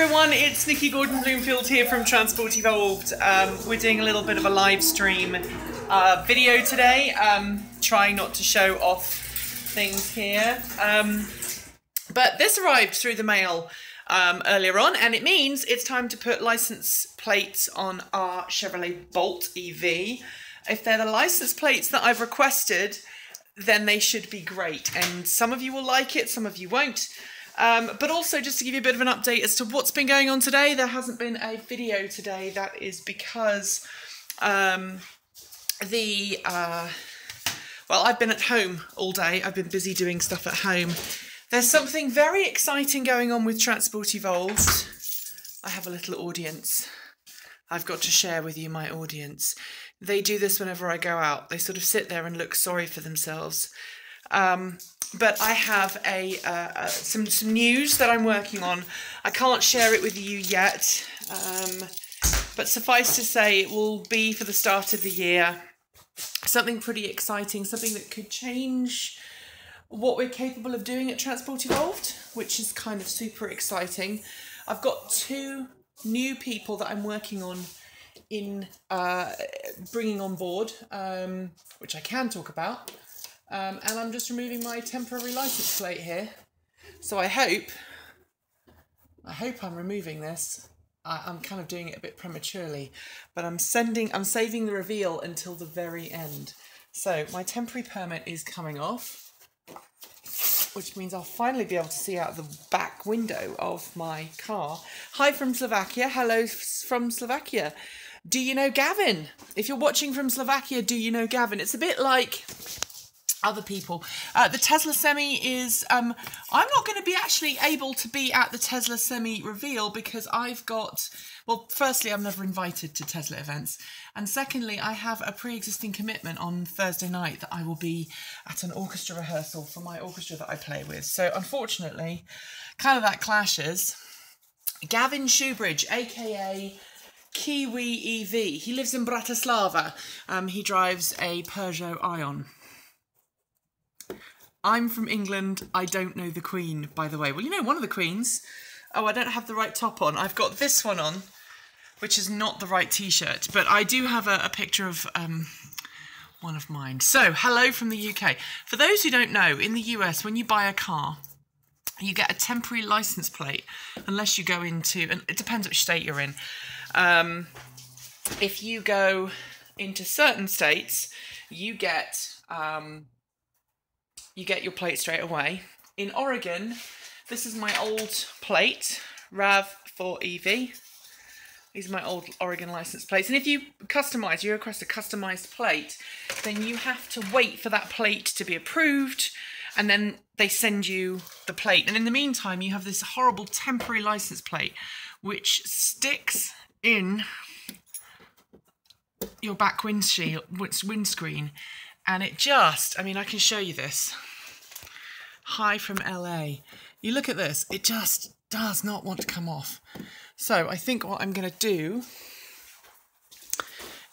everyone, it's Nikki Gordon-Bloomfield here from Transport Evolved. We're doing a little bit of a live stream video today, trying not to show off things here. But this arrived through the mail earlier on, and it means it's time to put license plates on our Chevrolet Bolt EV. If they're the license plates that I've requested, then they should be great. And some of you will like it, some of you won't. But also, just to give you a bit of an update as to what's been going on today, there hasn't been a video today. That is because well, I've been at home all day. I've been busy doing stuff at home. There's something very exciting going on with Transport Evolved. I have a little audience. I've got to share with you my audience. They do this whenever I go out. They sort of sit there and look sorry for themselves. But I have some news that I'm working on. I can't share it with you yet, but suffice to say it will be for the start of the year. Something pretty exciting, something that could change what we're capable of doing at Transport Evolved, which is kind of super exciting. I've got 2 new people that I'm working on in bringing on board, which I can talk about. And I'm just removing my temporary license plate here. So I hope I'm removing this. I'm kind of doing it a bit prematurely, but I'm saving the reveal until the very end. So my temporary permit is coming off, which means I'll finally be able to see out the back window of my car. Hi from Slovakia. Hello from Slovakia. Do you know Gavin? If you're watching from Slovakia, do you know Gavin? It's a bit like other people. The Tesla Semi is, I'm not going to be actually able to be at the Tesla Semi reveal because I've got, well, firstly, I'm never invited to Tesla events. And secondly, I have a pre-existing commitment on Thursday night that I will be at an orchestra rehearsal for my orchestra that I play with. So unfortunately, kind of that clashes. Gavin Shoebridge, aka Kiwi EV. He lives in Bratislava. He drives a Peugeot Ion. I'm from England. I don't know the Queen, by the way. Well, you know one of the Queens. Oh, I don't have the right top on. I've got this one on, which is not the right T-shirt. But I do have a picture of one of mine. So, hello from the UK. For those who don't know, in the US, when you buy a car, you get a temporary license plate, unless you go into, and it depends which state you're in. If you go into certain states, you get your plate straight away. In Oregon, this is my old plate, RAV4EV. These are my old Oregon license plates. And if you request a customized plate, then you have to wait for that plate to be approved, and then they send you the plate. And in the meantime, you have this horrible temporary license plate, which sticks in your back windscreen. And it just, I mean, I can show you this. Hi from LA. You look at this, it just does not want to come off. So I think what I'm going to do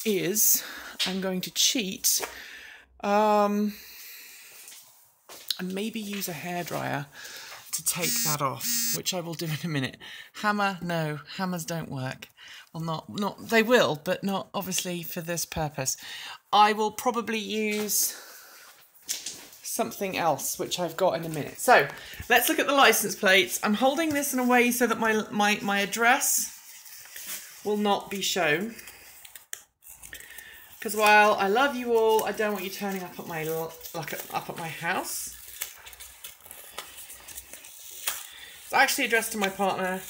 is I'm going to cheat and maybe use a hairdryer to take that off, which I will do in a minute. Hammer, no, hammers don't work. Well, not they will, but not obviously for this purpose. I will probably use something else, which I've got in a minute. So let's look at the license plates. I'm holding this in a way so that my address will not be shown. Because while I love you all, I don't want you turning up at my house. It's actually addressed to my partner,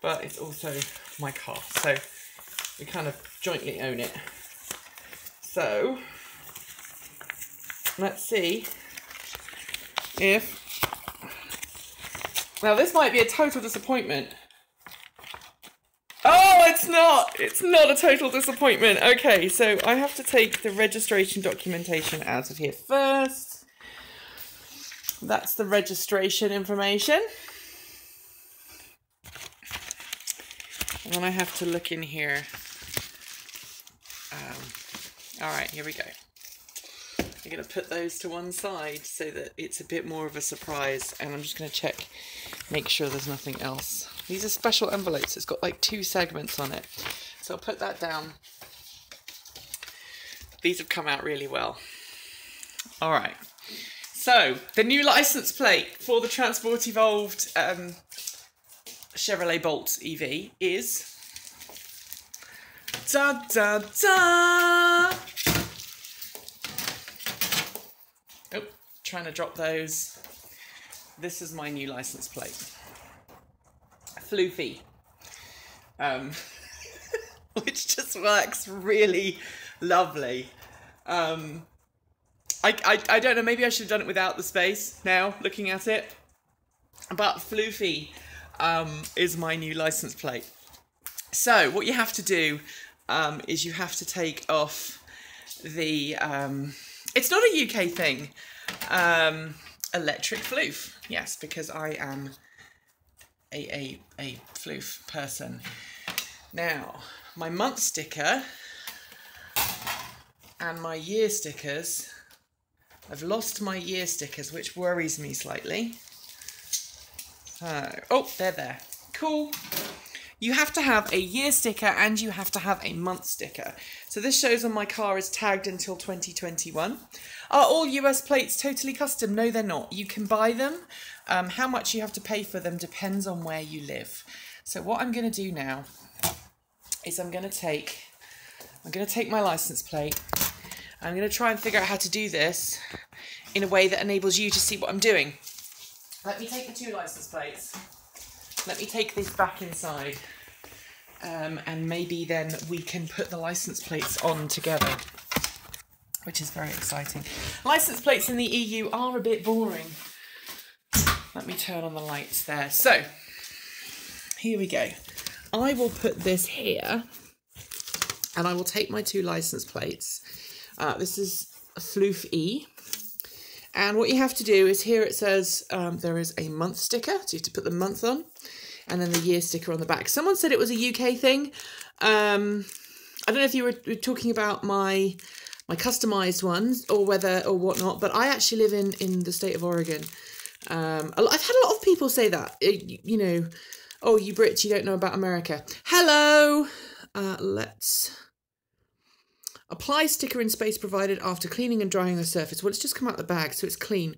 but it's also my car, so we kind of jointly own it. So let's see if, now this might be a total disappointment. Oh, it's not a total disappointment. Okay, so I have to take the registration documentation out of here first. That's the registration information. And then I have to look in here. All right, here we go. I'm going to put those to one side so that it's a bit more of a surprise. And I'm just going to check, make sure there's nothing else These are special envelopes. It's got like 2 segments on it. So I'll put that down. These have come out really well. All right. So the new license plate for the Transport Evolved Chevrolet Bolt EV is da da da. Oh, trying to drop those. This is my new license plate. Floofy. Which just works really lovely. I don't know, maybe I should have done it without the space now, looking at it. But Floofy is my new license plate. So what you have to do is you have to take off the, it's not a UK thing, electric floof. Yes, because I am a floof person. Now, my month sticker and my year stickers, I've lost my year stickers, which worries me slightly. Oh, they're there. Cool. You have to have a year sticker and you have to have a month sticker. So this shows on my car is tagged until 2021. Are all US plates totally custom? No, they're not. You can buy them. How much you have to pay for them depends on where you live. So what I'm going to do now is I'm going to take my license plate. I'm going to try and figure out how to do this in a way that enables you to see what I'm doing. Let me take the 2 license plates. Let me take this back inside. And maybe then we can put the license plates on together, which is very exciting. License plates in the EU are a bit boring. Let me turn on the lights there. So, here we go. I will put this here, and I will take my 2 license plates. This is a Floof E. And what you have to do is here it says there is a month sticker, so you have to put the month on, and then the year sticker on the back. Someone said it was a UK thing. I don't know if you were talking about my customized ones or whatnot, but I actually live in the state of Oregon. I've had a lot of people say that, you know, oh, you Brits, you don't know about America. Hello. Let's apply sticker in space provided after cleaning and drying the surface. Well, it's just come out the bag, so it's clean.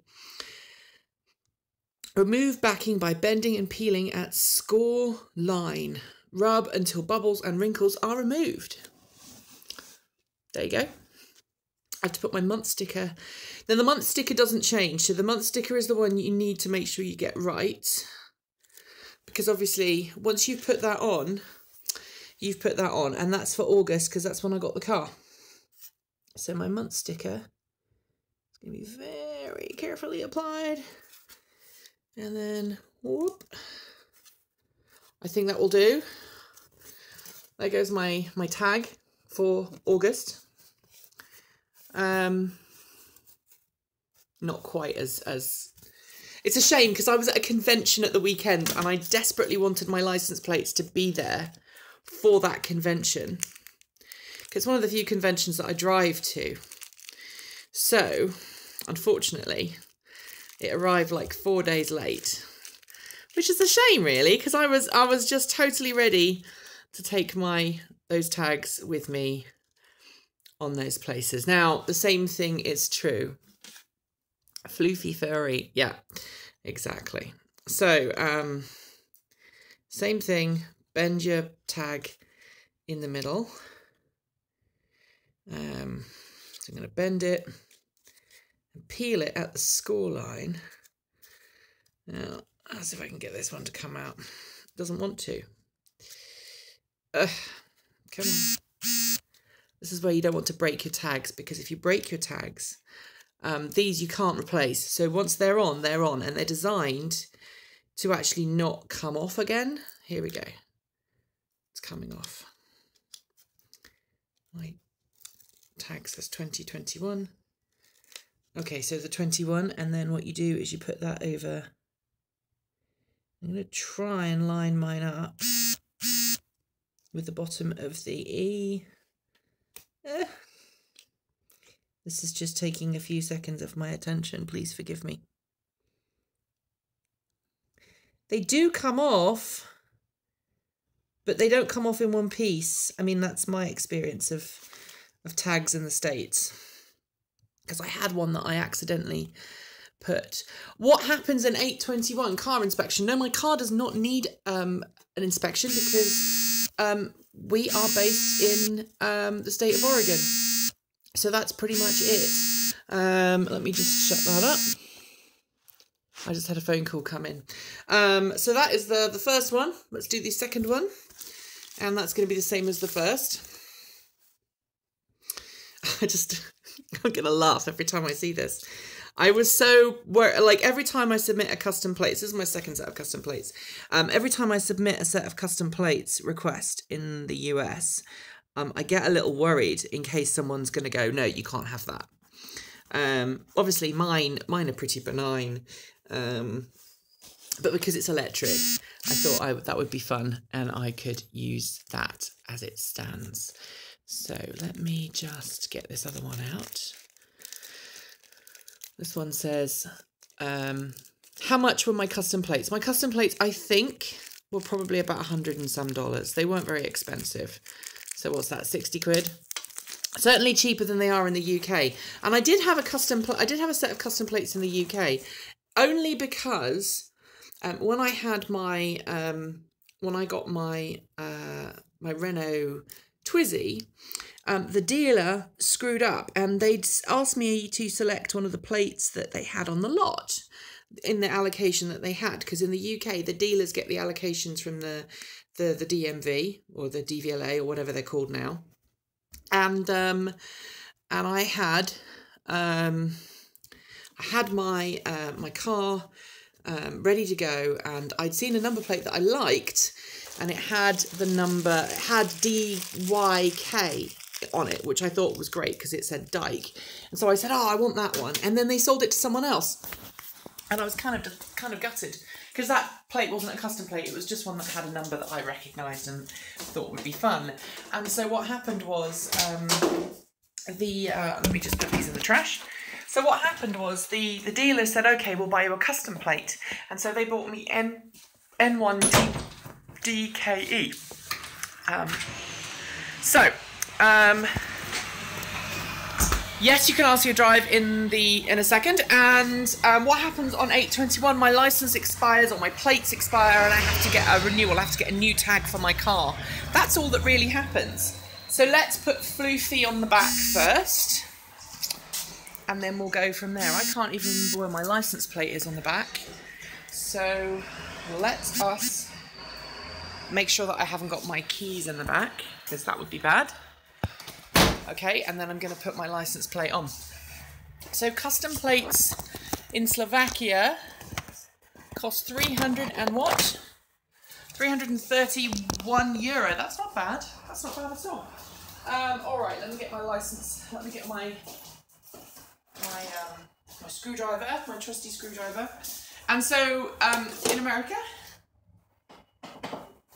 Remove backing by bending and peeling at score line. Rub until bubbles and wrinkles are removed. There you go. I have to put my month sticker. Then the month sticker doesn't change. So the month sticker is the one you need to make sure you get right. Because obviously, once you've put that on, you've put that on. And that's for August, because that's when I got the car. So my month sticker is going to be very carefully applied. And then, whoop. I think that will do. There goes my tag for August. Not quite as it's a shame because I was at a convention at the weekend and I desperately wanted my license plates to be there for that convention. It's one of the few conventions that I drive to. So, unfortunately, it arrived like 4 days late, which is a shame really, because I was just totally ready to take those tags with me on those places. Now, the same thing is true. Floofy furry, yeah, exactly. So, same thing, bend your tag in the middle. So I'm going to bend it and peel it at the score line. Now, let's see if I can get this one to come out. It doesn't want to. Come on. This is where you don't want to break your tags, because if you break your tags, these you can't replace. So once they're on, and they're designed to actually not come off again. Here we go. It's coming off. My tag says 2021. Okay, so the 21, and then what you do is you put that over. I'm going to try and line mine up with the bottom of the E. This is just taking a few seconds of my attention. Please forgive me. They do come off. but they don't come off in one piece. I mean, that's my experience of tags in the States, because I had one that I accidentally put. What happens in 821 car inspection? No, my car does not need an inspection because we are based in the state of Oregon. So that's pretty much it. Let me just shut that up. I just had a phone call come in. So that is the first one. Let's do the second one. And that's going to be the same as the first. I'm going to laugh every time I see this. I was so like, every time I submit a custom plates, this is my second set of custom plates. Every time I submit a set of custom plates request in the US, I get a little worried in case someone's going to go, no, you can't have that. Obviously mine are pretty benign, but because it's electric, I thought that would be fun and I could use that as it stands. So let me just get this other one out. This one says, how much were my custom plates? My custom plates, I think, were probably about $100 and some. They weren't very expensive. So what's that, 60 quid? Certainly cheaper than they are in the UK. And I did have a set of custom plates in the UK, only because when I had my when I got my my Renault Twizy, the dealer screwed up and they'd asked me to select one of the plates that they had on the lot in the allocation that they had, because in the UK the dealers get the allocations from the DMV or the DVLA or whatever they're called now, and I had my my car ready to go, and I'd seen a number plate that I liked, and it had the number, it had DYK on it, which I thought was great because it said Dyke. And so I said, oh, I want that one. And then they sold it to someone else. And I was kind of gutted because that plate wasn't a custom plate. It was just one that had a number that I recognised and thought would be fun. And so what happened was, let me just put these in the trash. So what happened was the dealer said, okay, we'll buy you a custom plate. And so they bought me N1DKE. Yes, you can ask your drive in a second. And what happens on 821? My license expires or my plates expire, and I have to get a renewal. I have to get a new tag for my car. That's all that really happens. So let's put Floofy on the back first, and then we'll go from there. I can't even remember where my license plate is on the back. So let us make sure that I haven't got my keys in the back, because that would be bad. Okay, and then I'm going to put my license plate on. So custom plates in Slovakia cost 300 and what? 331 euro. That's not bad. That's not bad at all. All right, let me get my license. Let me get my screwdriver, my trusty screwdriver. And so in America,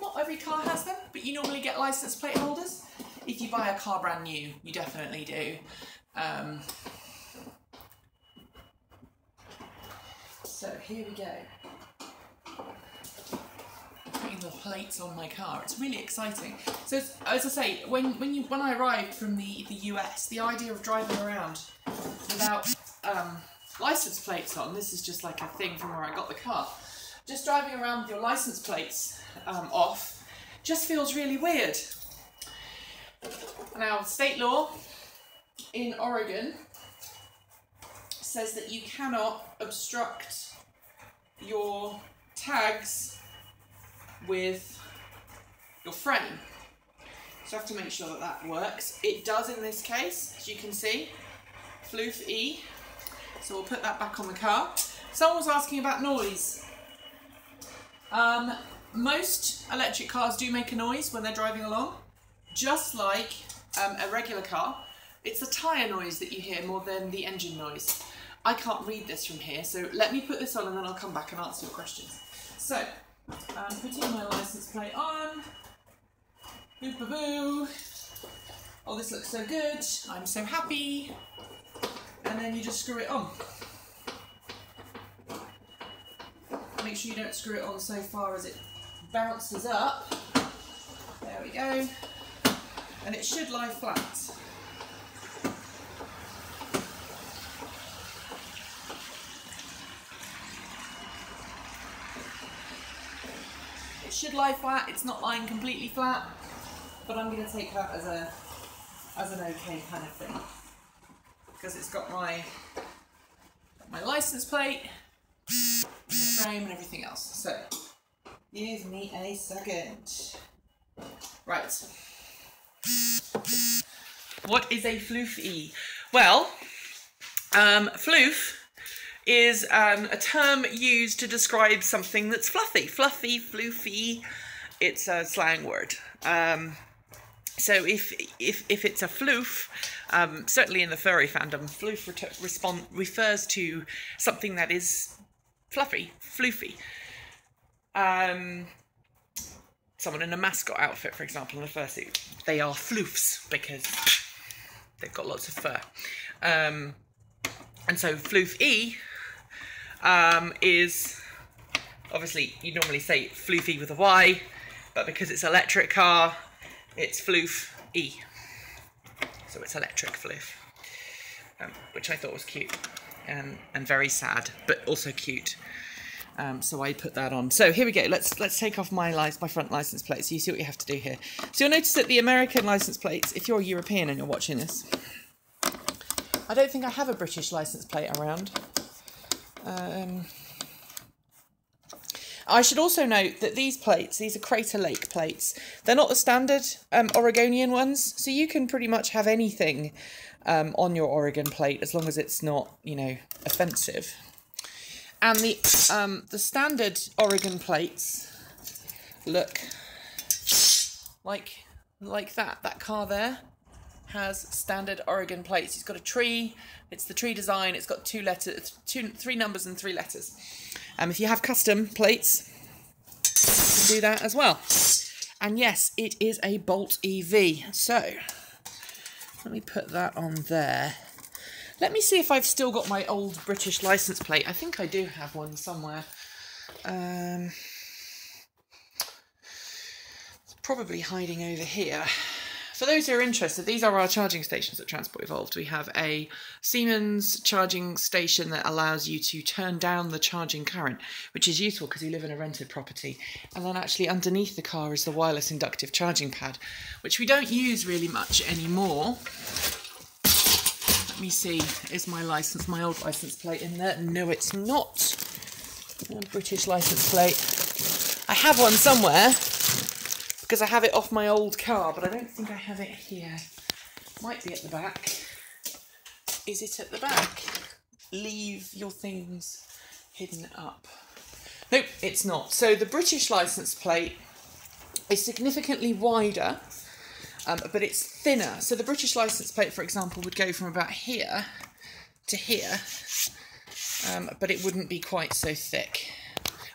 not every car has them, but you normally get license plate holders. If you buy a car brand new, you definitely do. So here we go. Putting the plates on my car. It's really exciting. So as I say, when I arrived from the US, the idea of driving around without license plates on, this is just like a thing from where I got the car. Just driving around with your license plates off just feels really weird. Now, state law in Oregon says that you cannot obstruct your tags with your frame. So I have to make sure that that works. It does in this case, as you can see. Floof E. So we'll put that back on the car. Someone was asking about noise. Most electric cars do make a noise when they're driving along. Just like a regular car, it's the tyre noise that you hear more than the engine noise. I can't read this from here, so let me put this on and then I'll come back and answer your questions. So, I'm putting my license plate on. Boop-a-boo. Oh, this looks so good. I'm so happy. And then you just screw it on. Make sure you don't screw it on so far as it bounces up. There we go. And it should lie flat. It should lie flat. It's not lying completely flat, but I'm going to take that as an okay kind of thing, because it's got my license plate, my frame and everything else. So give me a second. Right. What is a floofy? Well, floof is a term used to describe something that's fluffy. Fluffy, floofy, it's a slang word. So if it's a floof, certainly in the furry fandom, floof refers to something that is fluffy, floofy. Someone in a mascot outfit, for example, in a fursuit, they are floofs because they've got lots of fur. And so floof-y is, obviously, you normally say floofy with a Y, but because it's electric car, it's floof-y. So it's electric floof, which I thought was cute and very sad, but also cute. So I put that on. So here we go. Let's take off my front license plate so you see what you have to do here. So you'll notice that the American license plates, if you're European and you're watching this, I don't think I have a British license plate around. I should also note that these plates, these are Crater Lake plates. They're not the standard Oregonian ones, so you can pretty much have anything on your Oregon plate as long as it's not, you know, offensive. And the standard Oregon plates look like that. That car there has standard Oregon plates. It's got a tree. It's the tree design. It's got three numbers and 3 letters. If you have custom plates, you can do that as well. And yes, it is a Bolt EV. So let me put that on there. Let me see if I've still got my old British license plate. I think I do have one somewhere. It's probably hiding over here. For those who are interested, these are our charging stations at Transport Evolved. We have a Siemens charging station that allows you to turn down the charging current, which is useful because you live in a rented property. And then actually underneath the car is the wireless inductive charging pad, which we don't use really much anymore. Let me see, is my old license plate in there? No, it's not. No British license plate. I have one somewhere because I have it off my old car, but I don't think I have it here. Might be at the back. Is it at the back? Leave your things hidden up. Nope, it's not. So the British license plate is significantly wider, but it's thinner. So the British license plate, for example, would go from about here to here, but it wouldn't be quite so thick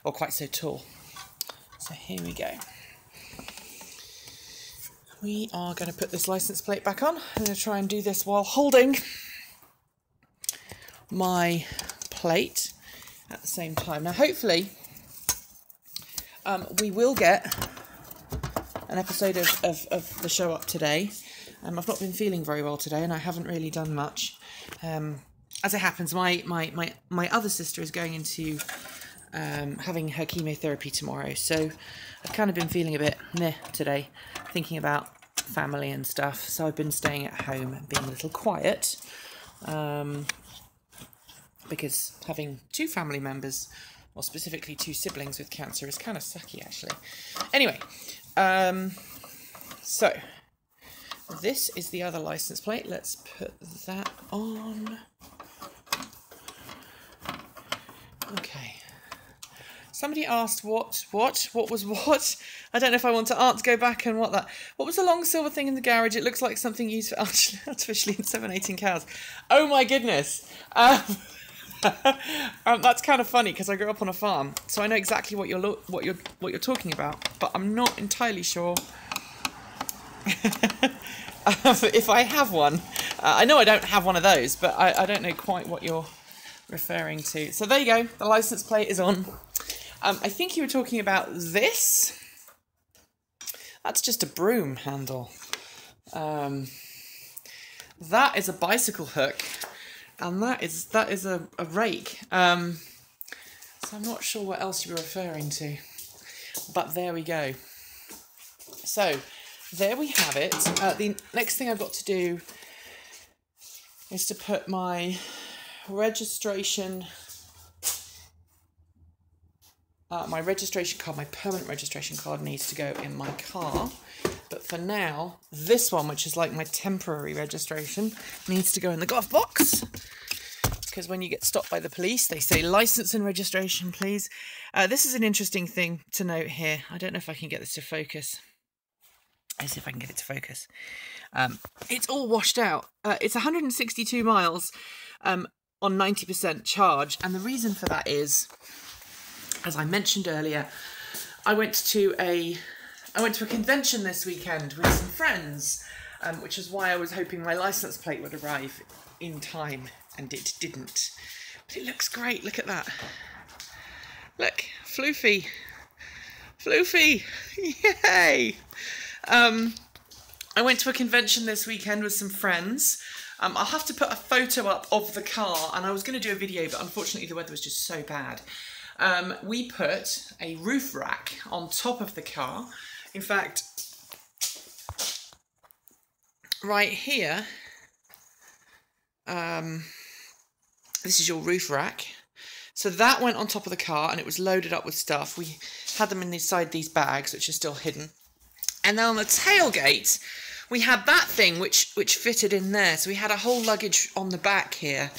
or quite so tall. So here we go. We are going to put this license plate back on. I'm going to try and do this while holding my plate at the same time. Now, hopefully, we will get an episode of the show up today. I've not been feeling very well today, and I haven't really done much. As it happens, my other sister is going into having her chemotherapy tomorrow, so I've kind of been feeling a bit meh today, thinking about family and stuff. So I've been staying at home and being a little quiet, because having 2 family members, or specifically 2 siblings with cancer, is kind of sucky actually. Anyway. So this is the other license plate. Let's put that on. Okay. Somebody asked what was what? I don't know if I want to go back and what was the long silver thing in the garage? It looks like something used for artificially inseminating cows. Oh my goodness. That's kind of funny because I grew up on a farm, so I know exactly what you're talking about, but I'm not entirely sure if I have one. I know I don't have one of those, but I don't know quite what you're referring to. So there you go. The license plate is on. I think you were talking about this. That's just a broom handle. That is a bicycle hook, and that is a rake. So I'm not sure what else you were referring to, but there we go. So there we have it. The next thing I've got to do is to put my registration card, my permanent registration card needs to go in my car. But for now, this one, which is like my temporary registration, needs to go in the glove box. Because when you get stopped by the police, they say license and registration, please. This is an interesting thing to note here. I don't know if I can get this to focus. Let's see if I can get it to focus. It's all washed out. It's 162 miles on 90% charge. And the reason for that is, as I mentioned earlier, I went to a convention this weekend with some friends, which is why I was hoping my license plate would arrive in time, and it didn't. But it looks great. Look at that. Look, floofy. Floofy. Yay! I went to a convention this weekend with some friends. I'll have to put a photo up of the car, and I was going to do a video, but unfortunately the weather was just so bad. We put a roof rack on top of the car. In fact, right here, this is your roof rack. So that went on top of the car, and it was loaded up with stuff. We had them inside these bags, which are still hidden. And then on the tailgate, we had that thing which fitted in there. So we had a whole luggage on the back here.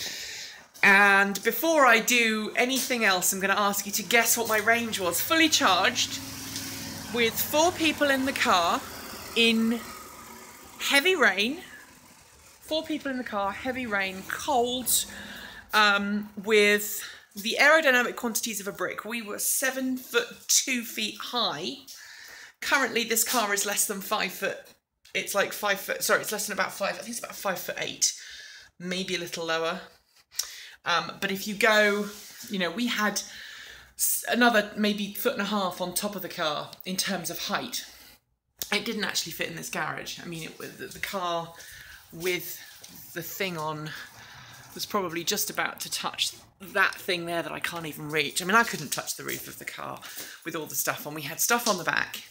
And before I do anything else, I'm going to ask you to guess what my range was. Fully charged, with 4 people in the car, in heavy rain. 4 people in the car, heavy rain, cold, with the aerodynamic quantities of a brick. We were 7 foot 2 feet high. Currently, this car is less than 5 foot. It's like 5 foot. Sorry, it's less than about 5. I think it's about 5 foot 8, maybe a little lower. But if you go, you know, we had another maybe 1.5 foot on top of the car in terms of height. It didn't actually fit in this garage. I mean, the car with the thing on was probably just about to touch that thing there that I can't even reach. I mean, I couldn't touch the roof of the car with all the stuff on. We had stuff on the back.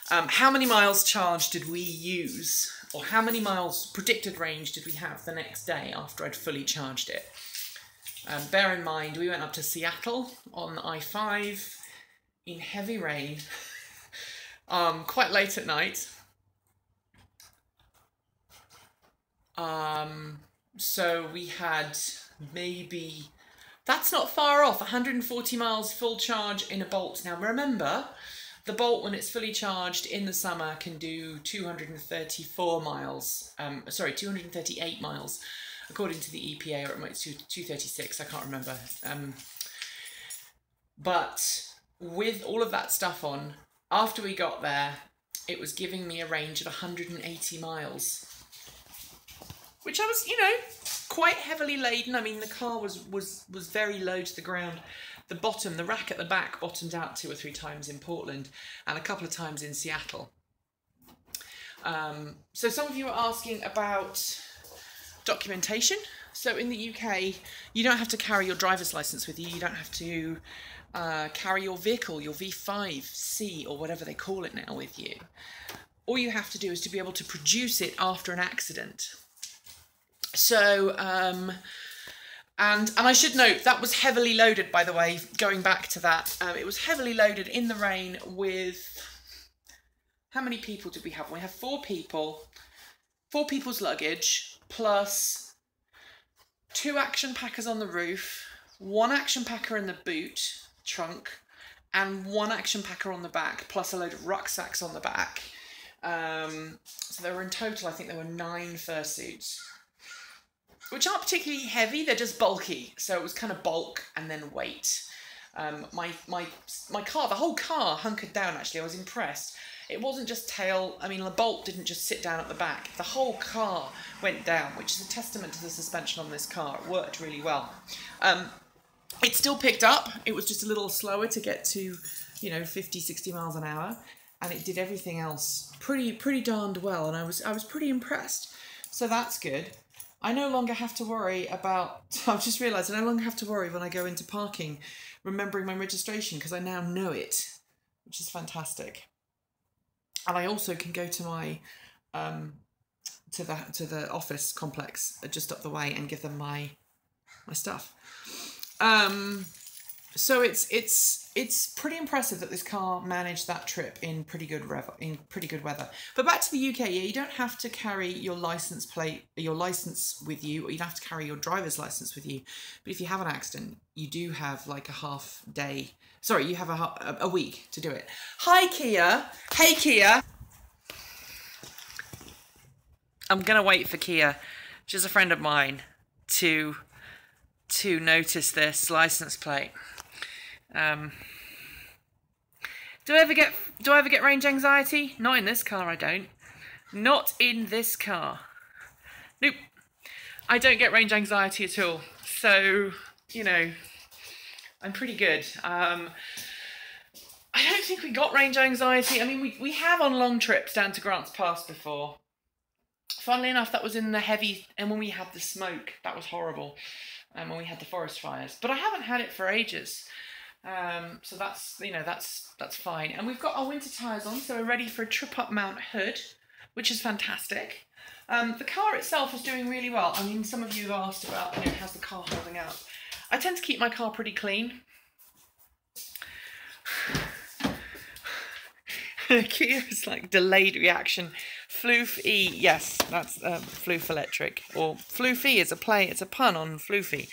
How many miles charged did we use, or how many miles predicted range did we have the next day after I'd fully charged it? Bear in mind, we went up to Seattle on I-5 in heavy rain, quite late at night. So we had maybe, that's not far off, 140 miles full charge in a Bolt. Now remember, the Bolt, when it's fully charged in the summer, can do 234 miles, 238 miles, according to the EPA, or it might do 236, I can't remember. But with all of that stuff on, after we got there, it was giving me a range of 180 miles. Which I was, you know, quite heavily laden. I mean, the car was very low to the ground. The bottom, the rack at the back, bottomed out 2 or 3 times in Portland and a couple of times in Seattle. So some of you are asking about documentation. So in the UK, you don't have to carry your driver's license with you. You don't have to carry your vehicle, your V5C or whatever they call it now, with you. All you have to do is to be able to produce it after an accident. So, and I should note, that was heavily loaded, by the way, going back to that. It was heavily loaded in the rain with, how many people did we have? We have 4 people, 4 people's luggage, plus 2 action packers on the roof, 1 action packer in the boot, trunk, and 1 action packer on the back, plus a load of rucksacks on the back. So there were in total, I think there were 9 fursuits, which aren't particularly heavy, they're just bulky. So it was kind of bulk and then weight. My car, the whole car hunkered down, actually. I was impressed. It wasn't just tail, I mean, the bolt didn't just sit down at the back. The whole car went down, which is a testament to the suspension on this car. It worked really well. It still picked up. It was just a little slower to get to, you know, 50, 60 miles an hour. and it did everything else pretty darned well, and I was pretty impressed. So that's good. I no longer have to worry about, I've just realised I no longer have to worry when I go into parking, remembering my registration, because I now know it, which is fantastic. And I also can go to my, to the office complex just up the way and give them my stuff. So it's pretty impressive that this car managed that trip in pretty good weather. But back to the UK, yeah, you don't have to carry your license with you, or you don't have to carry your driver's license with you. But if you have an accident, you do have like a half day. Sorry, you have a week to do it. Hi, Kia. Hey, Kia. I'm gonna wait for Kia. She's a friend of mine to notice this license plate. Do I ever get range anxiety? Not in this car, I don't. Not in this car. Nope. I don't get range anxiety at all. So, you know, I'm pretty good. I don't think we got range anxiety. I mean, we have on long trips down to Grants Pass before. Funnily enough, that was in the heavy, and when we had the smoke, that was horrible. And when we had the forest fires. But I haven't had it for ages. So that's, you know, that's fine. And we've got our winter tyres on, so we're ready for a trip up Mount Hood, which is fantastic. The car itself is doing really well. I mean, some of you have asked about, you know, how's the car holding up. I tend to keep my car pretty clean. Kia is like delayed reaction. Floof E, yes, that's Floof Electric, or Floofy is it's a pun on Floofy.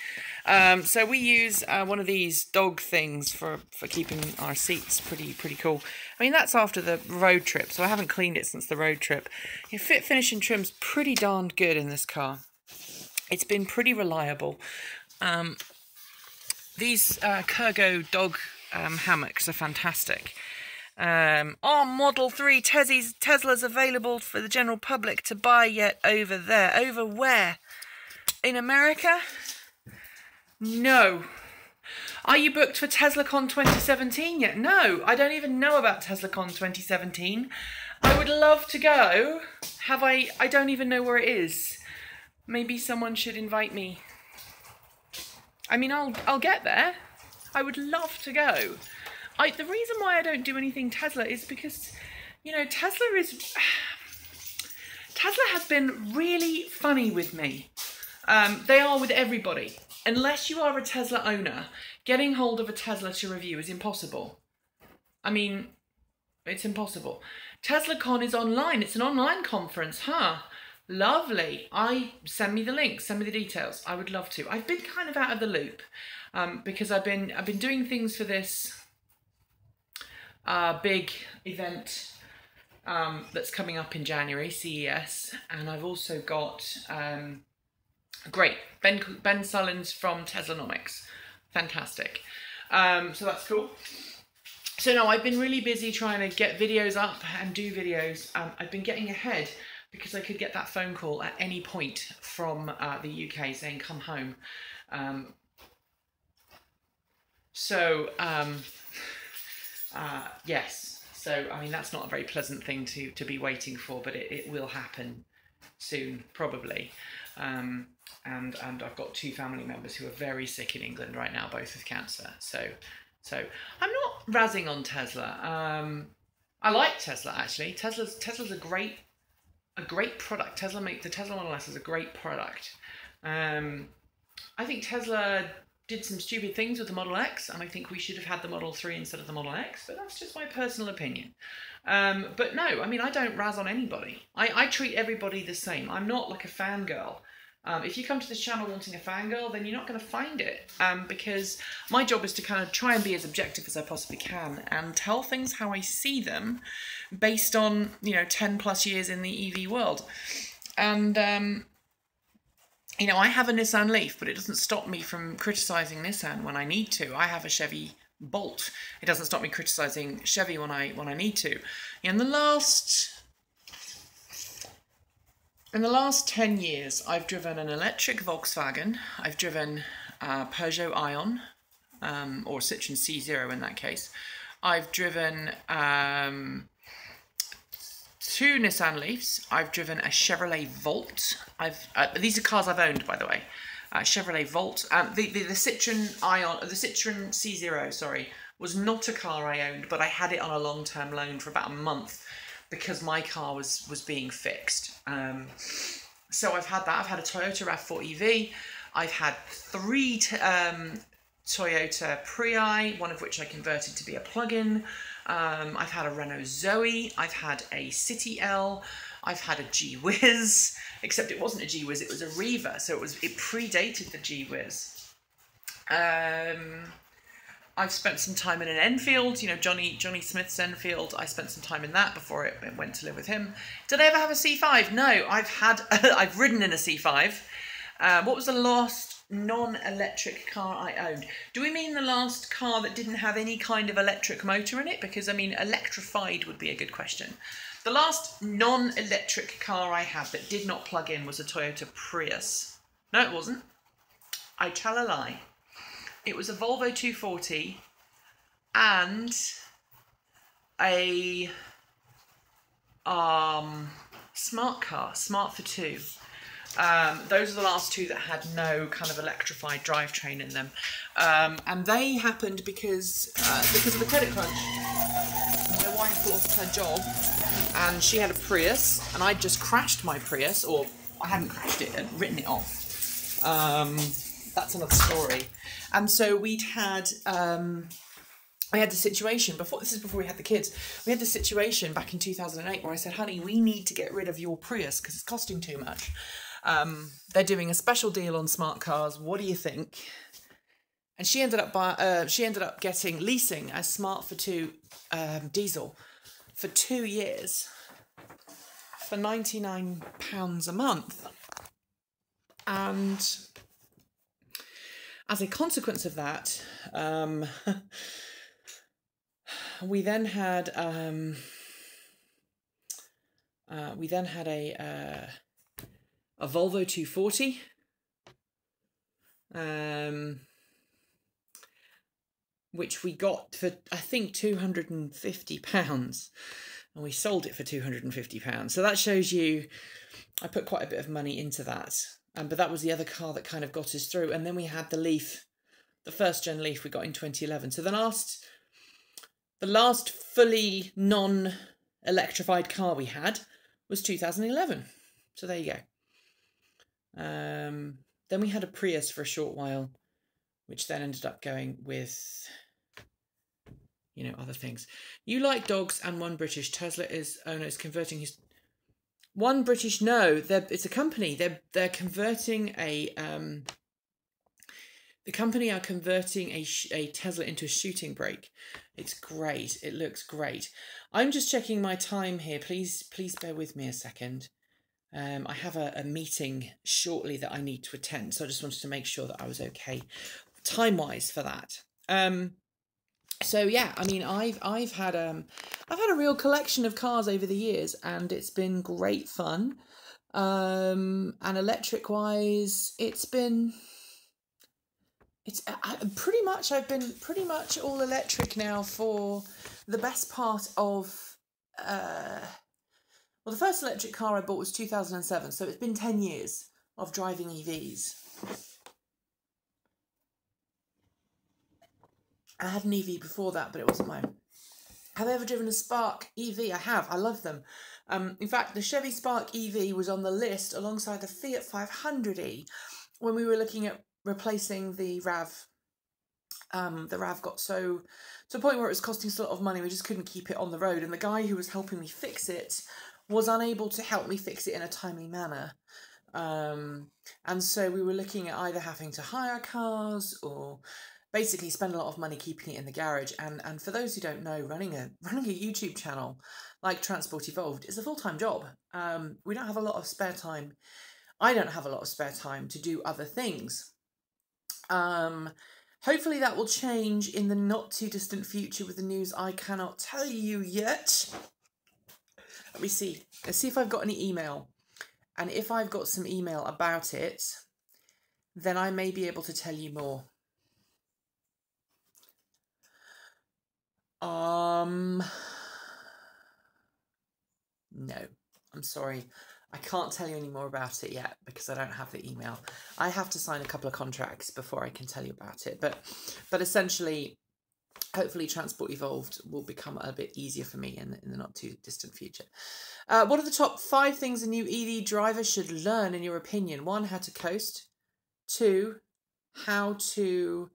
So we use one of these dog things for keeping our seats pretty cool. I mean, that's after the road trip, so I haven't cleaned it since the road trip. Your fit, finish and trim's pretty darned good in this car. It's been pretty reliable. These Kurgo dog hammocks are fantastic. Model 3 Tesla's available for the general public to buy yet over there. Over where? In America? No. Are you booked for TeslaCon 2017 yet? No, I don't even know about TeslaCon 2017. I would love to go. I don't even know where it is. Maybe someone should invite me. I mean, I'll get there. I would love to go. The reason why I don't do anything Tesla is because, you know, Tesla has been really funny with me. They are with everybody. Unless you are a Tesla owner, getting hold of a Tesla to review is impossible. I mean, it's impossible. TeslaCon is online. It's an online conference, huh? Lovely. Send me the link. Send me the details. I would love to. I've been kind of out of the loop because I've been doing things for this big event that's coming up in January, CES, and I've also got great Ben Sullins from Teslanomics, fantastic. So that's cool. So no, I've been really busy trying to get videos up and do videos. I've been getting ahead because I could get that phone call at any point from the UK saying come home. Yes, so I mean that's not a very pleasant thing to be waiting for, but it will happen soon, probably. And I've got 2 family members who are very sick in England right now, both with cancer. So I'm not razzing on Tesla. I like Tesla actually. Tesla's a great product. The Tesla Model S is a great product. I think Tesla did some stupid things with the Model X, and I think we should have had the Model 3 instead of the Model X, but that's just my personal opinion. But no, I mean, I don't razz on anybody. I treat everybody the same. I'm not like a fangirl. If you come to this channel wanting a fangirl, then you're not going to find it, because my job is to kind of try and be as objective as I possibly can and tell things how I see them based on, you know, 10 plus years in the EV world. And you know, I have a Nissan Leaf, but it doesn't stop me from criticising Nissan when I need to. I have a Chevy Bolt. It doesn't stop me criticising Chevy when I need to. In the last 10 years, I've driven an electric Volkswagen. I've driven Peugeot Ion, or Citroen C0 in that case. I've driven 2 Nissan Leafs. I've driven a Chevrolet Volt. These are cars I've owned, by the way. Chevrolet Volt. The Citroen the Citroen C0, sorry, was not a car I owned, but I had it on a long-term loan for about a month because my car was being fixed. So I've had that. I've had a Toyota RAV4 EV. I've had 3 Toyota Prii, one of which I converted to be a plug-in. I've had a Renault Zoe. I've had a City L. I've had a G-Wiz, except it wasn't a G-Wiz, it was a Riva, so it predated the G-Wiz. I've spent some time in an Enfield, you know, Johnny Smith's Enfield. I spent some time in that before it went to live with him. Did I ever have a C5? No, I've ridden in a C5. What was the last non-electric car I owned? Do we mean the last car that didn't have any kind of electric motor in it? Because, I mean, electrified would be a good question. The last non-electric car I had that did not plug in was a Toyota Prius. No, it wasn't. I tell a lie. It was a Volvo 240 and a smart car, Smart for Two. Those are the last 2 that had no kind of electrified drivetrain in them. And they happened because of the credit crunch. My wife lost her job and she had a Prius and I'd just crashed my Prius, or I hadn't crashed it, I'd written it off. That's another story. And so we'd had, I had the situation, this is before we had the kids, we had the situation back in 2008 where I said, honey, we need to get rid of your Prius because it's costing too much. They're doing a special deal on smart cars. What do you think? And she ended up leasing a Smart for Two diesel for 2 years for £99 a month. And as a consequence of that, we then had a Volvo 240, which we got for, I think, £250, and we sold it for £250. So that shows you, I put quite a bit of money into that. But that was the other car that kind of got us through. And then we had the Leaf, the first gen Leaf we got in 2011. So the last fully non-electrified car we had was 2011. So there you go. Then we had a Prius for a short while, which then ended up going with, you know, other things. You like dogs and one British. Tesla owner is converting his... One British, no, it's a company. They're converting a the company are converting a Tesla into a shooting brake. It's great. It looks great. I'm just checking my time here. Please bear with me a second. I have a meeting shortly that I need to attend, so I just wanted to make sure that I was okay time-wise for that. So yeah, I mean, I've had a real collection of cars over the years, and it's been great fun. And electric wise, I've been pretty much all electric now for the best part of well, the first electric car I bought was 2007, so it's been 10 years of driving EVs. I had an EV before that, but it wasn't mine. Have I ever driven a Spark EV? I have. I love them. In fact, the Chevy Spark EV was on the list alongside the Fiat 500e when we were looking at replacing the RAV. The RAV got to a point where it was costing us a lot of money. We just couldn't keep it on the road. And the guy who was helping me fix it was unable to help me fix it in a timely manner. And so we were looking at either having to hire cars or basically spend a lot of money keeping it in the garage. And for those who don't know, running a YouTube channel like Transport Evolved is a full-time job. We don't have a lot of spare time. I don't have a lot of spare time to do other things. Hopefully that will change in the not too distant future with the news I cannot tell you yet. Let me see. Let's see if I've got any email. And if I've got some email about it, then I may be able to tell you more. no, I'm sorry. I can't tell you any more about it yet because I don't have the email. I have to sign a couple of contracts before I can tell you about it. But essentially, hopefully Transport Evolved will become a bit easier for me in the not too distant future. What are the top 5 things a new EV driver should learn in your opinion? 1, how to coast. 2, how to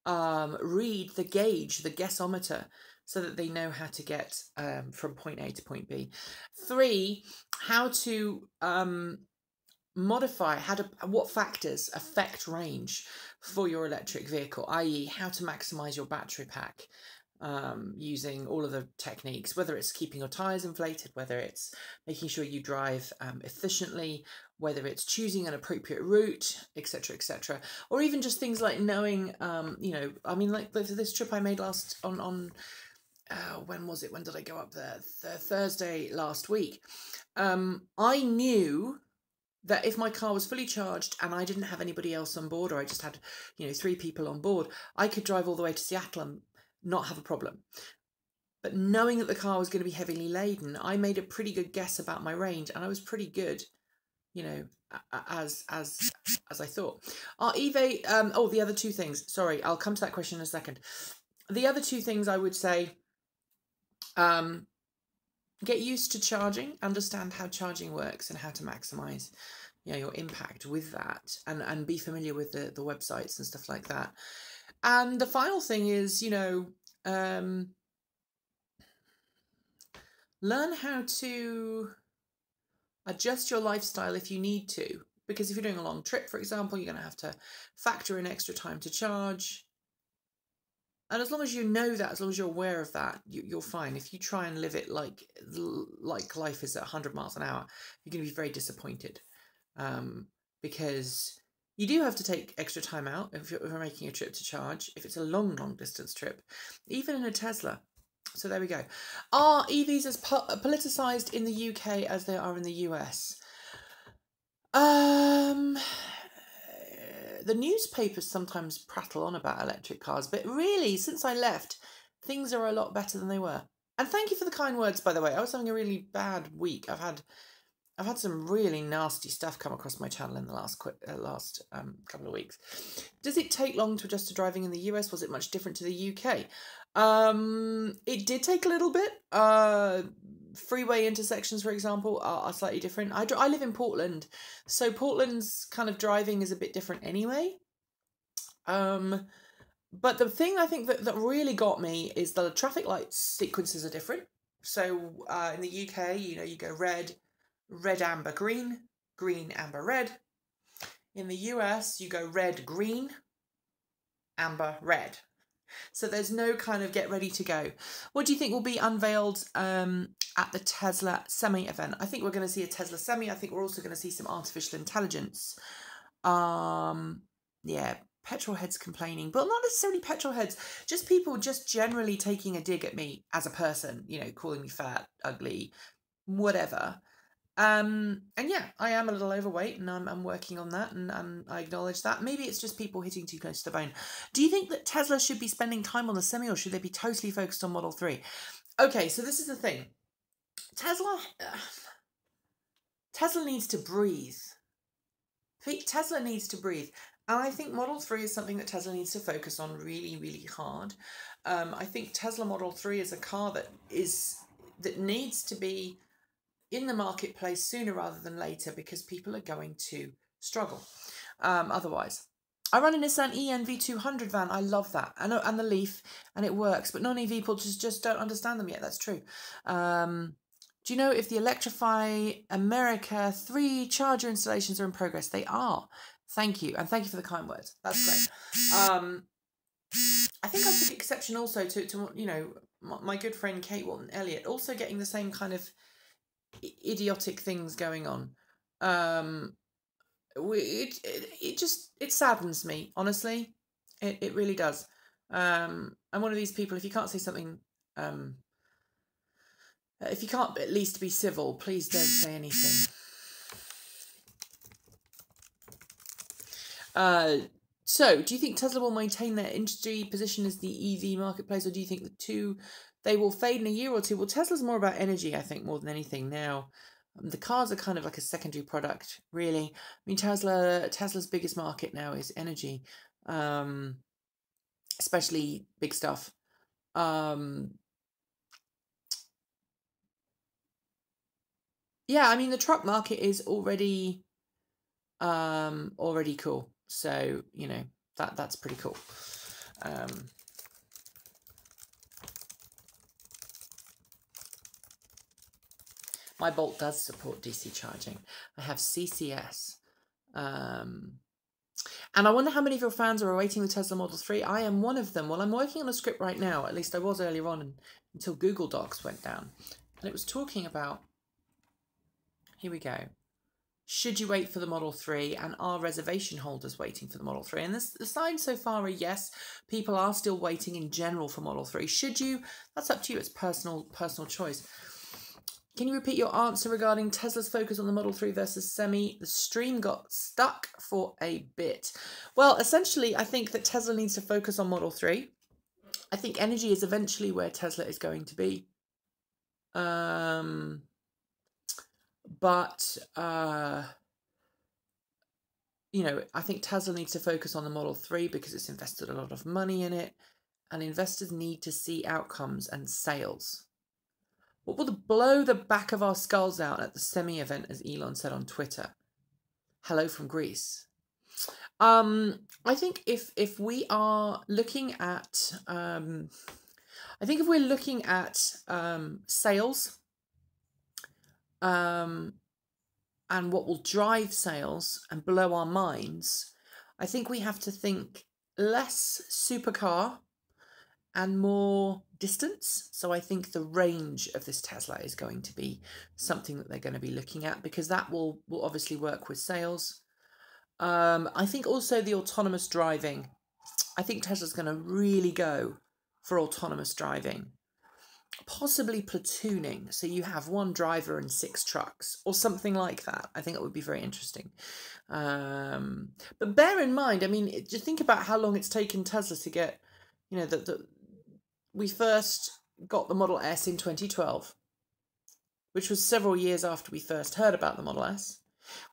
read the gauge, the gasometer, so that they know how to get from point A to point B. 3, how to modify, what factors affect range for your electric vehicle, i.e. how to maximize your battery pack using all of the techniques, whether it's keeping your tires inflated, whether it's making sure you drive efficiently, whether it's choosing an appropriate route, etc., or even just things like knowing, you know, I mean, like this trip I made last on when was it? When did I go up there? Thursday last week. I knew that if my car was fully charged and I didn't have anybody else on board, or I just had, you know, 3 people on board, I could drive all the way to Seattle and not have a problem. But knowing that the car was going to be heavily laden, I made a pretty good guess about my range, and I was pretty good, you know, as I thought. The other 2 things. Sorry, I'll come to that question in a second. The other 2 things I would say, get used to charging, understand how charging works and how to maximize, you know, your impact with that, and be familiar with the websites and stuff like that. And the final thing is, you know, learn how to adjust your lifestyle if you need to, because if you're doing a long trip, for example, you're going to have to factor in extra time to charge. And as long as you know that, as long as you're aware of that, you're fine. If you try and live it like life is at 100 miles an hour, you're going to be very disappointed, because you do have to take extra time out if you're making a trip to charge, if it's a long distance trip, even in a Tesla. So there we go. Are EVs as politicised in the UK as they are in the US? The newspapers sometimes prattle on about electric cars, but really, since I left, things are a lot better than they were. And thank you for the kind words, by the way. I was having a really bad week. I've had some really nasty stuff come across my channel in the last couple of weeks. Does it take long to adjust to driving in the US? Was it much different to the UK? It did take a little bit. Freeway intersections, for example, are slightly different. I live in Portland, so Portland's kind of driving is a bit different anyway. But the thing I think that really got me is the traffic light sequences are different. So in the UK, you know, you go red, amber, green, amber, red. In the US, you go red, green, amber, red. So there's no kind of get ready to go. What do you think will be unveiled at the Tesla Semi event? I think we're going to see a Tesla Semi. I think we're also going to see some artificial intelligence. Yeah, petrol heads complaining, but not necessarily petrol heads, just people just generally taking a dig at me as a person, you know, calling me fat, ugly, whatever. And yeah, I am a little overweight, and I'm working on that, and I acknowledge that. Maybe it's just people hitting too close to the bone. Do you think that Tesla should be spending time on the Semi, or should they be totally focused on Model 3? Okay, so this is the thing. Tesla needs to breathe. Tesla needs to breathe. And I think Model 3 is something that Tesla needs to focus on really, really hard. I think Tesla Model 3 is a car that needs to be in the marketplace sooner rather than later, because people are going to struggle otherwise. I run a Nissan ENV200 van. I love that. And the Leaf, and it works. But non-EV people just don't understand them yet. That's true. Do you know if the Electrify America 3 charger installations are in progress? They are. Thank you. And thank you for the kind words. That's great. I think I took exception also to you know, my good friend Kate Walton Elliott also getting the same kind of idiotic things going on. It saddens me, honestly. It really does. I'm one of these people, if you can't say something, if you can't at least be civil, please don't say anything. So, do you think Tesla will maintain their industry position as the EV marketplace, or do you think the two they will fade in a year or two. Well, Tesla's more about energy, I think, more than anything now. The cars are kind of like a secondary product, really. I mean, Tesla's biggest market now is energy, especially big stuff. Yeah, I mean, the truck market is already cool. So, you know, that's pretty cool. My Bolt does support DC charging. I have CCS. And I wonder how many of your fans are awaiting the Tesla Model 3. I am one of them. Well, I'm working on a script right now. At least I was earlier on until Google Docs went down. And it was talking about, here we go. Should you wait for the Model 3, and are reservation holders waiting for the Model 3? And the signs so far are yes, people are still waiting in general for Model 3. Should you? That's up to you. It's personal choice. Can you repeat your answer regarding Tesla's focus on the Model 3 versus Semi? The stream got stuck for a bit. Well, essentially, I think that Tesla needs to focus on Model 3. I think energy is eventually where Tesla is going to be. But you know, I think Tesla needs to focus on the Model 3 because it's invested a lot of money in it, and investors need to see outcomes and sales. What will blow the back of our skulls out at the Semi event, as Elon said on Twitter? Hello from Greece. I think if we are looking at, sales, and what will drive sales and blow our minds, I think we have to think less supercar and more distance. So I think the range of this Tesla is going to be something that they're going to be looking at, because that will obviously work with sales. I think also the autonomous driving. I think Tesla's going to really go for autonomous driving. Possibly platooning, so you have one driver and 6 trucks or something like that. I think it would be very interesting. But bear in mind, I mean, just think about how long it's taken Tesla to get, you know, we first got the Model S in 2012, which was several years after we first heard about the Model S.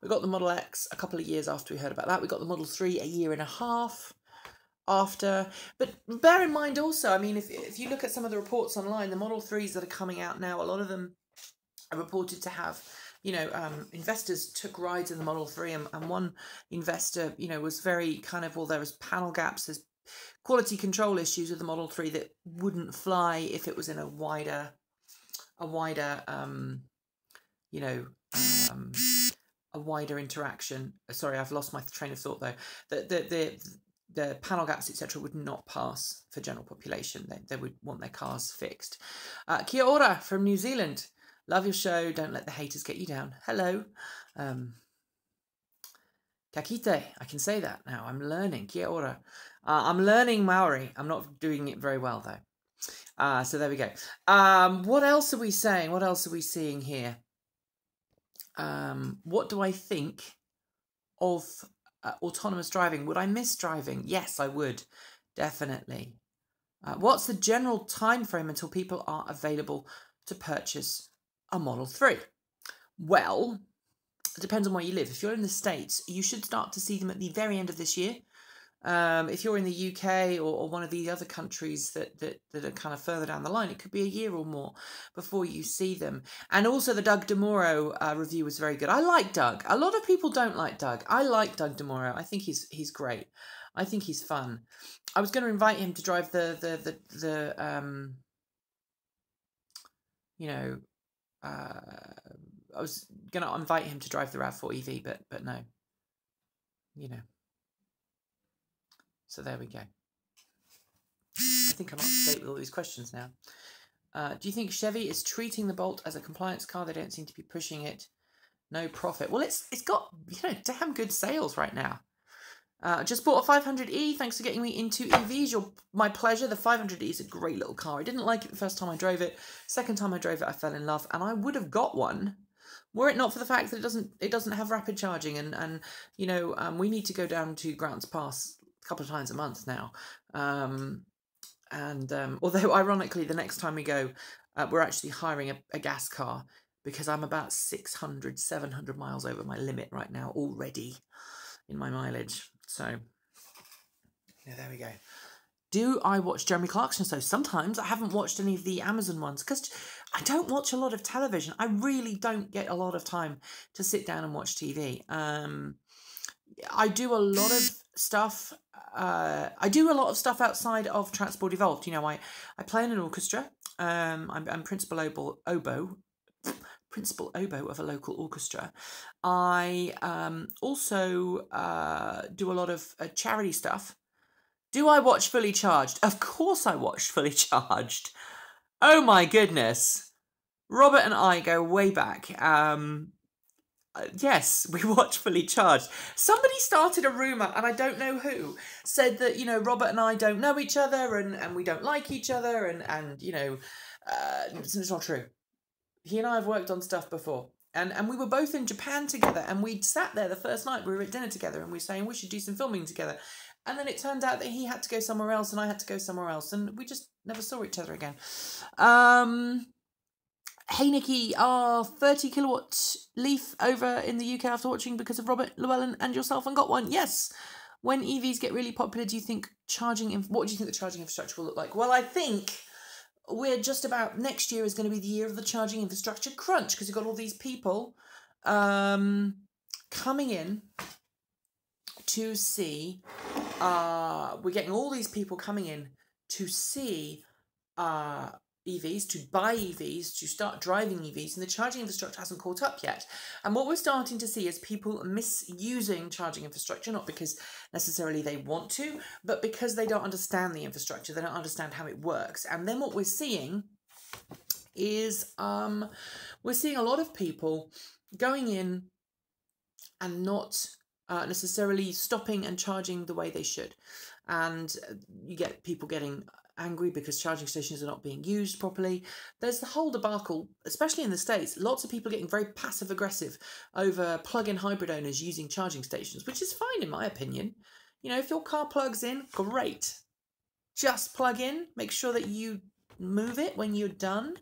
We got the Model X a couple of years after we heard about that. We got the Model 3 a year and a half after. But bear in mind also, I mean, if you look at some of the reports online, the Model 3s that are coming out now, a lot of them are reported to have, you know, investors took rides in the Model 3, and one investor, you know, was very kind of, well, there was panel gaps, there's quality control issues with the Model 3 that wouldn't fly if it was in a wider, you know, a wider interaction. Sorry, I've lost my train of thought though. The panel gaps, etc., would not pass for general population. They would want their cars fixed. Kia ora from New Zealand. Love your show. Don't let the haters get you down. Hello. Kakite. I can say that now. I'm learning. Kia ora. I'm learning Maori. I'm not doing it very well, though. So there we go. What else are we saying? What else are we seeing here? What do I think of autonomous driving? Would I miss driving? Yes, I would. Definitely. What's the general time frame until people are available to purchase a Model 3? Well, it depends on where you live. If you're in the States, you should start to see them at the very end of this year. If you're in the UK or one of the other countries that are kind of further down the line, it could be a year or more before you see them. And also the Doug DeMuro review was very good. I like Doug. A lot of people don't like Doug. I like Doug DeMuro. I think he's great. I think he's fun. I was going to invite him to drive you know, I was going to invite him to drive the RAV4 EV, but no, you know. So there we go. I think I'm up to date with all these questions now. Do you think Chevy is treating the Bolt as a compliance car? They don't seem to be pushing it. No profit. Well, it's got, you know, damn good sales right now. Just bought a 500e. Thanks for getting me into EVs. My pleasure. The 500e is a great little car. I didn't like it the first time I drove it. Second time I drove it, I fell in love, and I would have got one were it not for the fact that it doesn't have rapid charging, and you know, we need to go down to Grants Pass a couple of times a month now, And although ironically, the next time we go, we're actually hiring a gas car because I'm about 600, 700 miles over my limit right now already in my mileage. So, yeah, there we go. Do I watch Jeremy Clarkson? So sometimes I haven't watched any of the Amazon ones because I don't watch a lot of television. I really don't get a lot of time to sit down and watch TV. I do a lot of stuff. I do a lot of stuff outside of Transport Evolved. You know, I play in an orchestra. I'm principal oboe of a local orchestra. I also do a lot of charity stuff. Do I watch Fully Charged? Of course I watch Fully Charged. Oh my goodness. Robert and I go way back. Yes, we watch Fully Charged. Somebody started a rumour, and I don't know who, said that, you know, Robert and I don't know each other and we don't like each other and you know, it's not true. He and I have worked on stuff before. And we were both in Japan together, and we'd sat there the first night, we were at dinner together, and we were saying we should do some filming together. And then it turned out that he had to go somewhere else and I had to go somewhere else, and we just never saw each other again. Hey Nikki, our 30 kilowatt Leaf over in the UK after watching because of Robert Llewellyn and yourself and got one. Yes. When EVs get really popular, do you think what do you think the charging infrastructure will look like? Well, I think we're just about, next year is going to be the year of the charging infrastructure crunch because you've got all these people coming in to see, we're getting all these people coming in to see EVs, to buy EVs, to start driving EVs, and the charging infrastructure hasn't caught up yet. And what we're starting to see is people misusing charging infrastructure, not because necessarily they want to, but because they don't understand the infrastructure, they don't understand how it works. And then what we're seeing is we're seeing a lot of people going in and not necessarily stopping and charging the way they should. And you get people getting angry because charging stations are not being used properly. There's the whole debacle, especially in the States. Lots of people getting very passive aggressive over plug-in hybrid owners using charging stations, which is fine in my opinion. You know, if your car plugs in, great. Just plug in, make sure that you move it when you're done.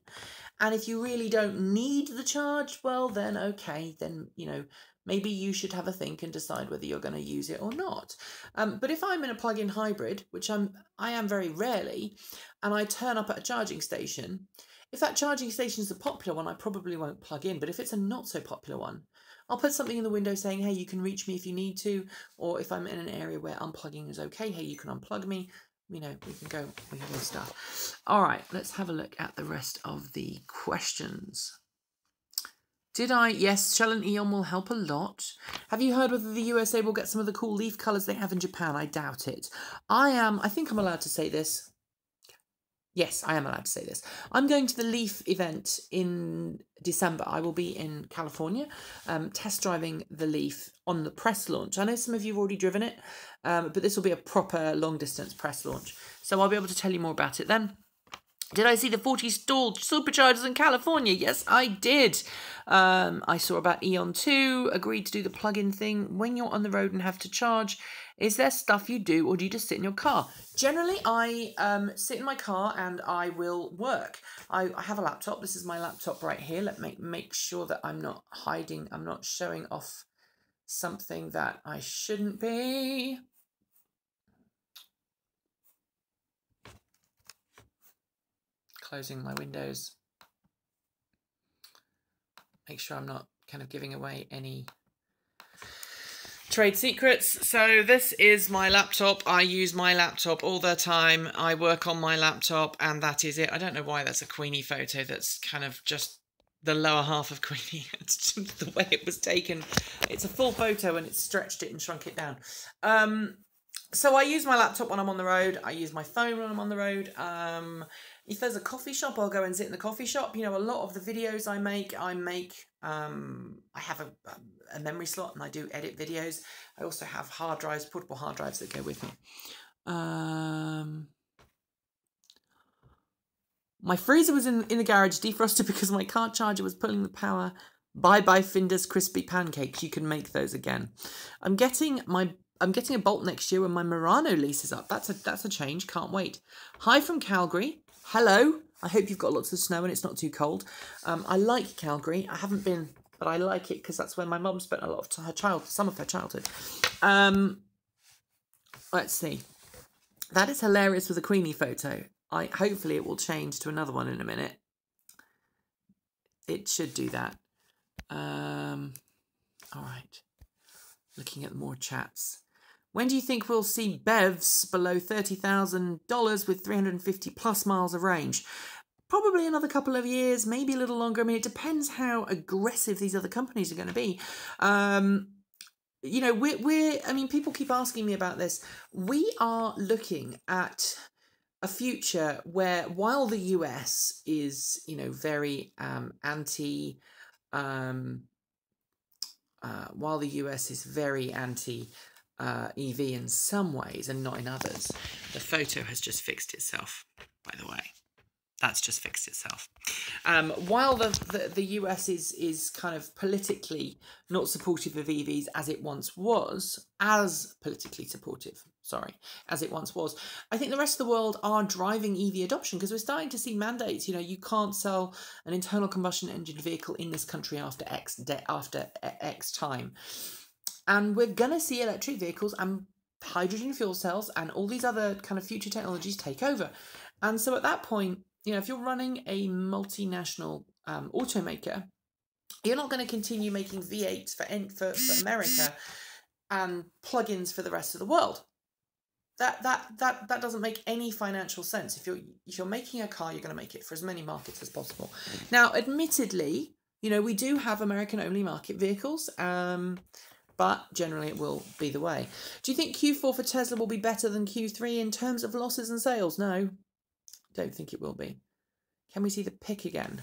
And if you really don't need the charge, well then okay, then, you know, maybe you should have a think and decide whether you're going to use it or not. But if I'm in a plug-in hybrid, which I am very rarely, and I turn up at a charging station, if that charging station is a popular one, I probably won't plug in. But if it's a not so popular one, I'll put something in the window saying, hey, you can reach me if you need to. Or if I'm in an area where unplugging is okay, hey, you can unplug me. You know, we can go start. All right, let's have a look at the rest of the questions. Yes, Shell and Eon will help a lot. Have you heard whether the USA will get some of the cool Leaf colours they have in Japan? I doubt it. I think I'm allowed to say this. Yes, I am allowed to say this. I'm going to the Leaf event in December. I will be in California test driving the Leaf on the press launch. I know some of you have already driven it, but this will be a proper long-distance press launch. So I'll be able to tell you more about it then. Did I see the 40 stalled superchargers in California? Yes, I did. I saw about Eon 2, agreed to do the plug-in thing. When you're on the road and have to charge, is there stuff you do or do you just sit in your car? Generally, I sit in my car and I will work. I have a laptop. This is my laptop right here. Let me make sure that I'm not hiding. I'm not showing off something that I shouldn't be. Closing my windows. Make sure I'm not kind of giving away any trade secrets. So this is my laptop. I use my laptop all the time. I work on my laptop and that is it. I don't know why that's a Queenie photo. That's kind of just the lower half of Queenie. It's just the way it was taken. It's a full photo and it's stretched it and shrunk it down. So I use my laptop when I'm on the road. I use my phone when I'm on the road. If there's a coffee shop, I'll go and sit in the coffee shop. You know, a lot of the videos I have a memory slot and I do edit videos. I also have hard drives, portable hard drives that go with me. My freezer was in the garage defrosted because my car charger was pulling the power. Bye-bye Finder's crispy pancakes. You can make those again. I'm getting my I'm getting a Bolt next year when my Murano lease is up. That's a change. Can't wait. Hi from Calgary. Hello. I hope you've got lots of snow and it's not too cold. I like Calgary. I haven't been, but I like it because that's where my mum spent a lot of some of her childhood. Let's see. That is hilarious with a Queenie photo. Hopefully it will change to another one in a minute. It should do that. All right. Looking at more chats. When do you think we'll see BEVs below $30,000 with 350 plus miles of range? Probably another couple of years, maybe a little longer. I mean, it depends how aggressive these other companies are going to be. You know, I mean, people keep asking me about this. We are looking at a future where, while the US is, you know, very anti EV in some ways and not in others. The photo has just fixed itself, by the way. That's just fixed itself. While the US is kind of politically not supportive of EVs as it once was, as it once was, I think the rest of the world are driving EV adoption because we're starting to see mandates. You know, you can't sell an internal combustion engine vehicle in this country after X time. And we're going to see electric vehicles and hydrogen fuel cells and all these other kind of future technologies take over. And so at that point, you know, if you're running a multinational automaker, you're not going to continue making V8s for America and plugins for the rest of the world. That doesn't make any financial sense. If you're making a car, you're going to make it for as many markets as possible. Now, admittedly, you know, we do have American-only market vehicles, but generally it will be the way. Do you think Q4 for Tesla will be better than Q3 in terms of losses and sales? No. Don't think it will be. Can we see the pic again?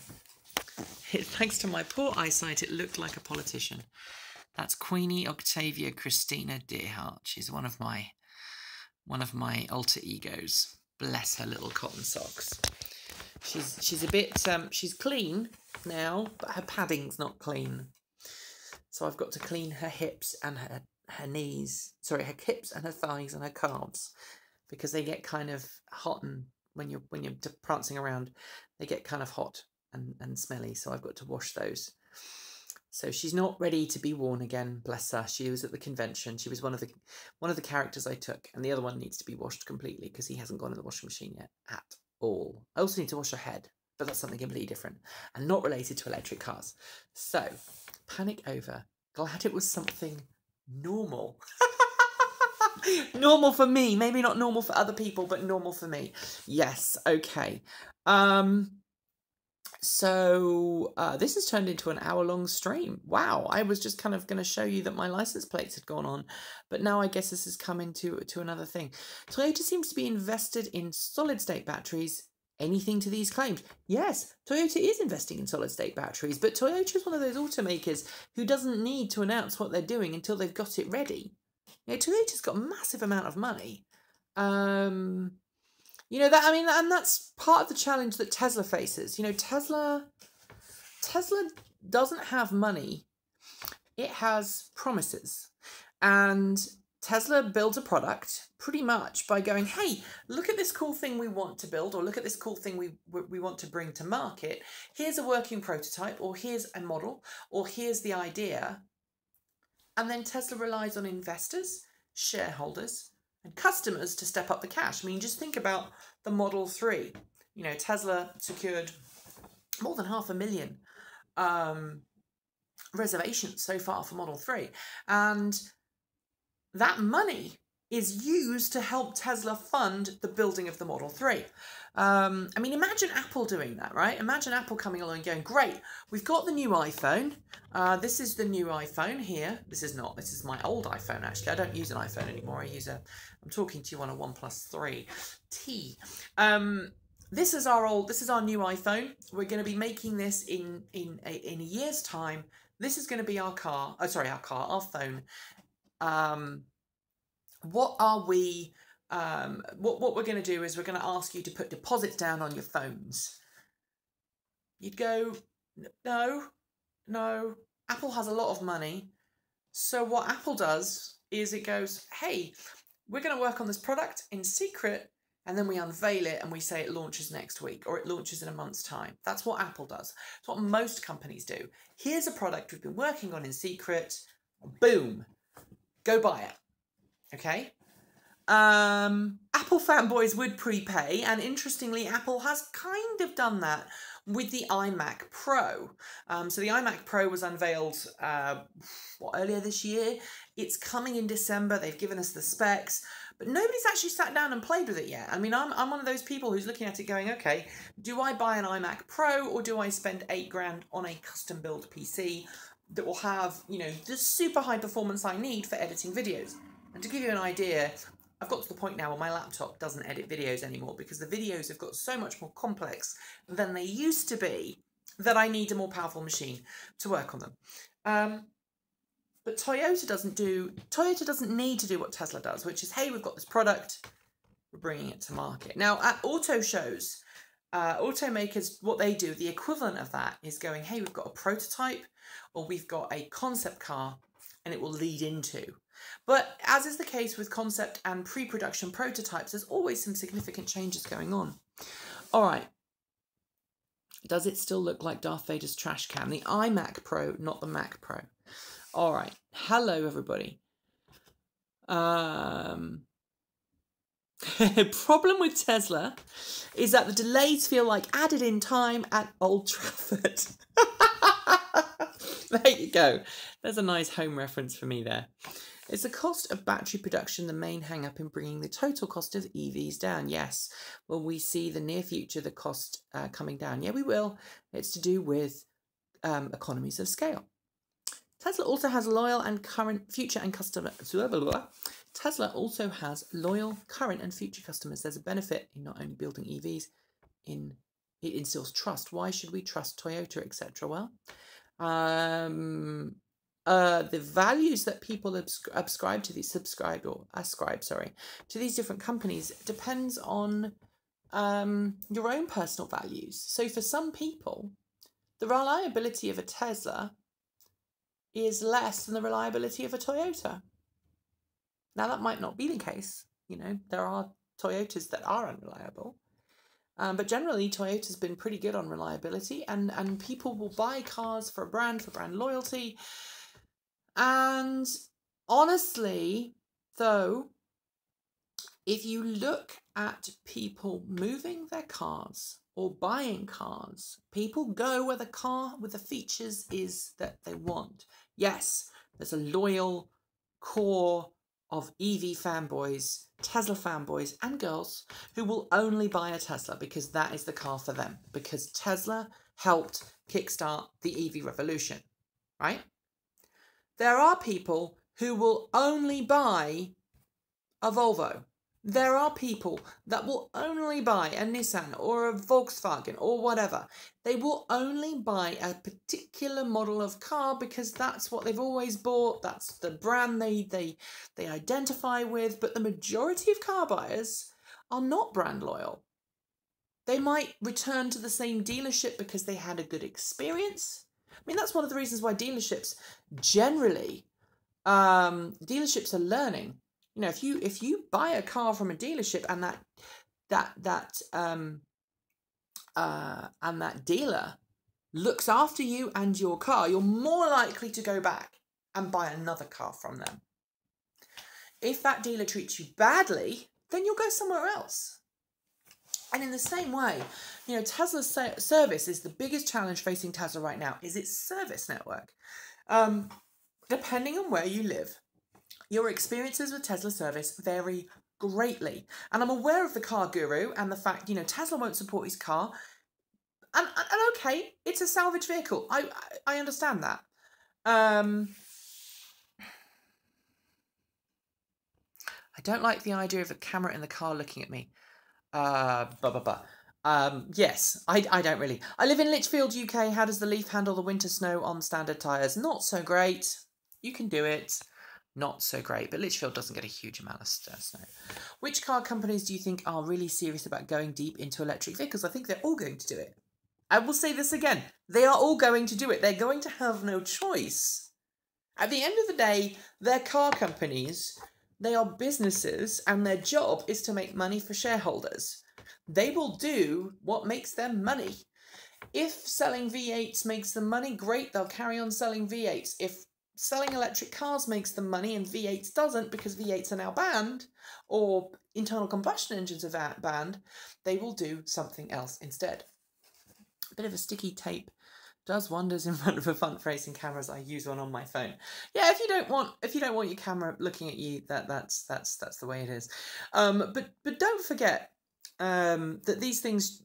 Thanks to my poor eyesight, it looked like a politician. That's Queenie Octavia Christina Dearhart. She's one of my alter egos. Bless her little cotton socks. She's a bit she's clean now, but her padding's not clean. So I've got to clean her hips and her knees. Sorry, her hips and her thighs and her calves, because they get kind of hot, and when you're prancing around, they get kind of hot and smelly, so I've got to wash those. So she's not ready to be worn again, bless her. She was at the convention. She was one of the characters I took, and the other one needs to be washed completely because he hasn't gone in the washing machine yet at all. I also need to wash her head, but that's something completely different and not related to electric cars. So, panic over. Glad it was something normal. Normal for me, maybe not normal for other people, but normal for me. Yes, okay. So this has turned into an hour-long stream. Wow, I was just kind of going to show you that my license plates had gone on, but now I guess this has come into another thing. Toyota seems to be invested in solid-state batteries. Anything to these claims? Yes, Toyota is investing in solid-state batteries, but Toyota is one of those automakers who doesn't need to announce what they're doing until they've got it ready. You know, Toyota's got a massive amount of money. You know, and that's part of the challenge that Tesla faces. You know, Tesla doesn't have money. It has promises. And Tesla builds a product pretty much by going, hey, look at this cool thing we want to build, or look at this cool thing we want to bring to market. Here's a working prototype, or here's a model, or here's the idea. And then Tesla relies on investors, shareholders, and customers to step up the cash. I mean, just think about the Model 3. You know, Tesla secured more than 500,000 reservations so far for Model 3. And that money is used to help Tesla fund the building of the Model 3. I mean, imagine Apple doing that, right? Imagine Apple coming along and going, great, we've got the new iPhone. This is the new iPhone here. This is my old iPhone, actually. I don't use an iPhone anymore. I'm talking to you on a OnePlus 3T. This is our new iPhone. We're going to be making this in a year's time. This is going to be our phone. What we're going to do is we're going to ask you to put deposits down on your phones. You'd go, no, Apple has a lot of money. So what Apple does is it goes, hey, we're going to work on this product in secret, and then we unveil it and we say it launches next week or it launches in a month's time. That's what Apple does. It's what most companies do. Here's a product we've been working on in secret. Boom. Go buy it. Okay? Apple fanboys would prepay, and interestingly, Apple has kind of done that with the Imac Pro. So the Imac Pro was unveiled earlier this year. It's coming in December. They've given us the specs, but nobody's actually sat down and played with it yet. I mean, I'm one of those people who's looking at it going, okay, do I buy an Imac Pro or do I spend $8 on a custom build PC that will have, you know, the super high performance I need for editing videos? And to give you an idea, I've got to the point now where my laptop doesn't edit videos anymore because the videos have got so much more complex than they used to be that I need a more powerful machine to work on them. But Toyota doesn't need to do what Tesla does, which is, hey, we've got this product, we're bringing it to market. Now, at auto shows, automakers, what they do, the equivalent of that is going, hey, we've got a prototype or we've got a concept car, and it will lead into. But as is the case with concept and pre-production prototypes, there's always some significant changes going on. All right. Does it still look like Darth Vader's trash can? The iMac Pro, not the Mac Pro. All right. Hello, everybody. Problem with Tesla is that the delays feel like added in time at Old Trafford. There you go. There's a nice home reference for me there. Is the cost of battery production the main hang-up in bringing the total cost of EVs down? Yes. Will we see the near future the cost coming down? Yeah, we will. It's to do with economies of scale. Tesla also has loyal and current, future and customer. Tesla also has loyal, current and future customers. There's a benefit in not only building EVs, it instills trust. Why should we trust Toyota, etc.? Well, the values that people ascribe to these different companies depends on your own personal values. So for some people, the reliability of a Tesla is less than the reliability of a Toyota. Now that might not be the case. You know, there are Toyotas that are unreliable. But generally, Toyota's been pretty good on reliability, and people will buy cars for brand loyalty. And honestly, though, if you look at people moving their cars or buying cars, people go where the car with the features is that they want. Yes, there's a loyal core of EV fanboys, Tesla fanboys and girls who will only buy a Tesla because that is the car for them, because Tesla helped kickstart the EV revolution, right? There are people who will only buy a Volvo. There are people that will only buy a Nissan or a Volkswagen or whatever. They will only buy a particular model of car because that's what they've always bought. That's the brand they identify with. But the majority of car buyers are not brand loyal. They might return to the same dealership because they had a good experience. I mean, that's one of the reasons why dealerships generally, dealerships are learning. You know, if you buy a car from a dealership and that dealer looks after you and your car, you're more likely to go back and buy another car from them. If that dealer treats you badly, then you'll go somewhere else. And in the same way, you know, Tesla's service is the biggest challenge facing Tesla right now, is its service network. Depending on where you live, your experiences with Tesla service vary greatly. And I'm aware of the car guru and the fact, you know, Tesla won't support his car. And okay, it's a salvage vehicle. I understand that. I don't like the idea of a camera in the car looking at me. Yes, I don't really. I live in Lichfield, UK. How does the Leaf handle the winter snow on standard tyres? Not so great. You can do it. Not so great, but Lichfield doesn't get a huge amount of snow. Which car companies do you think are really serious about going deep into electric vehicles? I think they're all going to do it. I will say this again. They are all going to do it. They're going to have no choice. At the end of the day, they're car companies, they are businesses, and their job is to make money for shareholders. They will do what makes them money. If selling V8s makes them money, great, they'll carry on selling V8s. If selling electric cars makes them money and V8s doesn't because V8s are now banned, or internal combustion engines are banned, they will do something else instead. A bit of a sticky tape does wonders in front of a front-facing camera, as I use one on my phone. Yeah, if you don't want your camera looking at you, that's the way it is. But don't forget that these things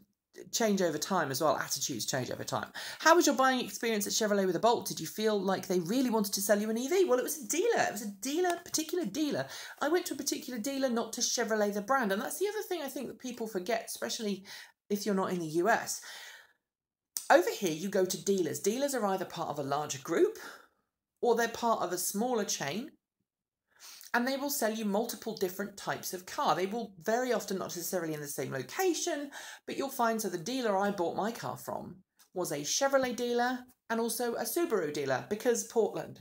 change over time as well. Attitudes change over time. How was your buying experience at Chevrolet with a Bolt? Did you feel like they really wanted to sell you an EV? Well, it was a dealer. It was a particular dealer. I went to a particular dealer, not to Chevrolet the brand, and that's the other thing I think that people forget, especially if you're not in the US. Over here, you go to dealers. Dealers are either part of a larger group or they're part of a smaller chain, and they will sell you multiple different types of car. They will very often not necessarily in the same location, but you'll find, so the dealer I bought my car from was a Chevrolet dealer and also a Subaru dealer, because Portland.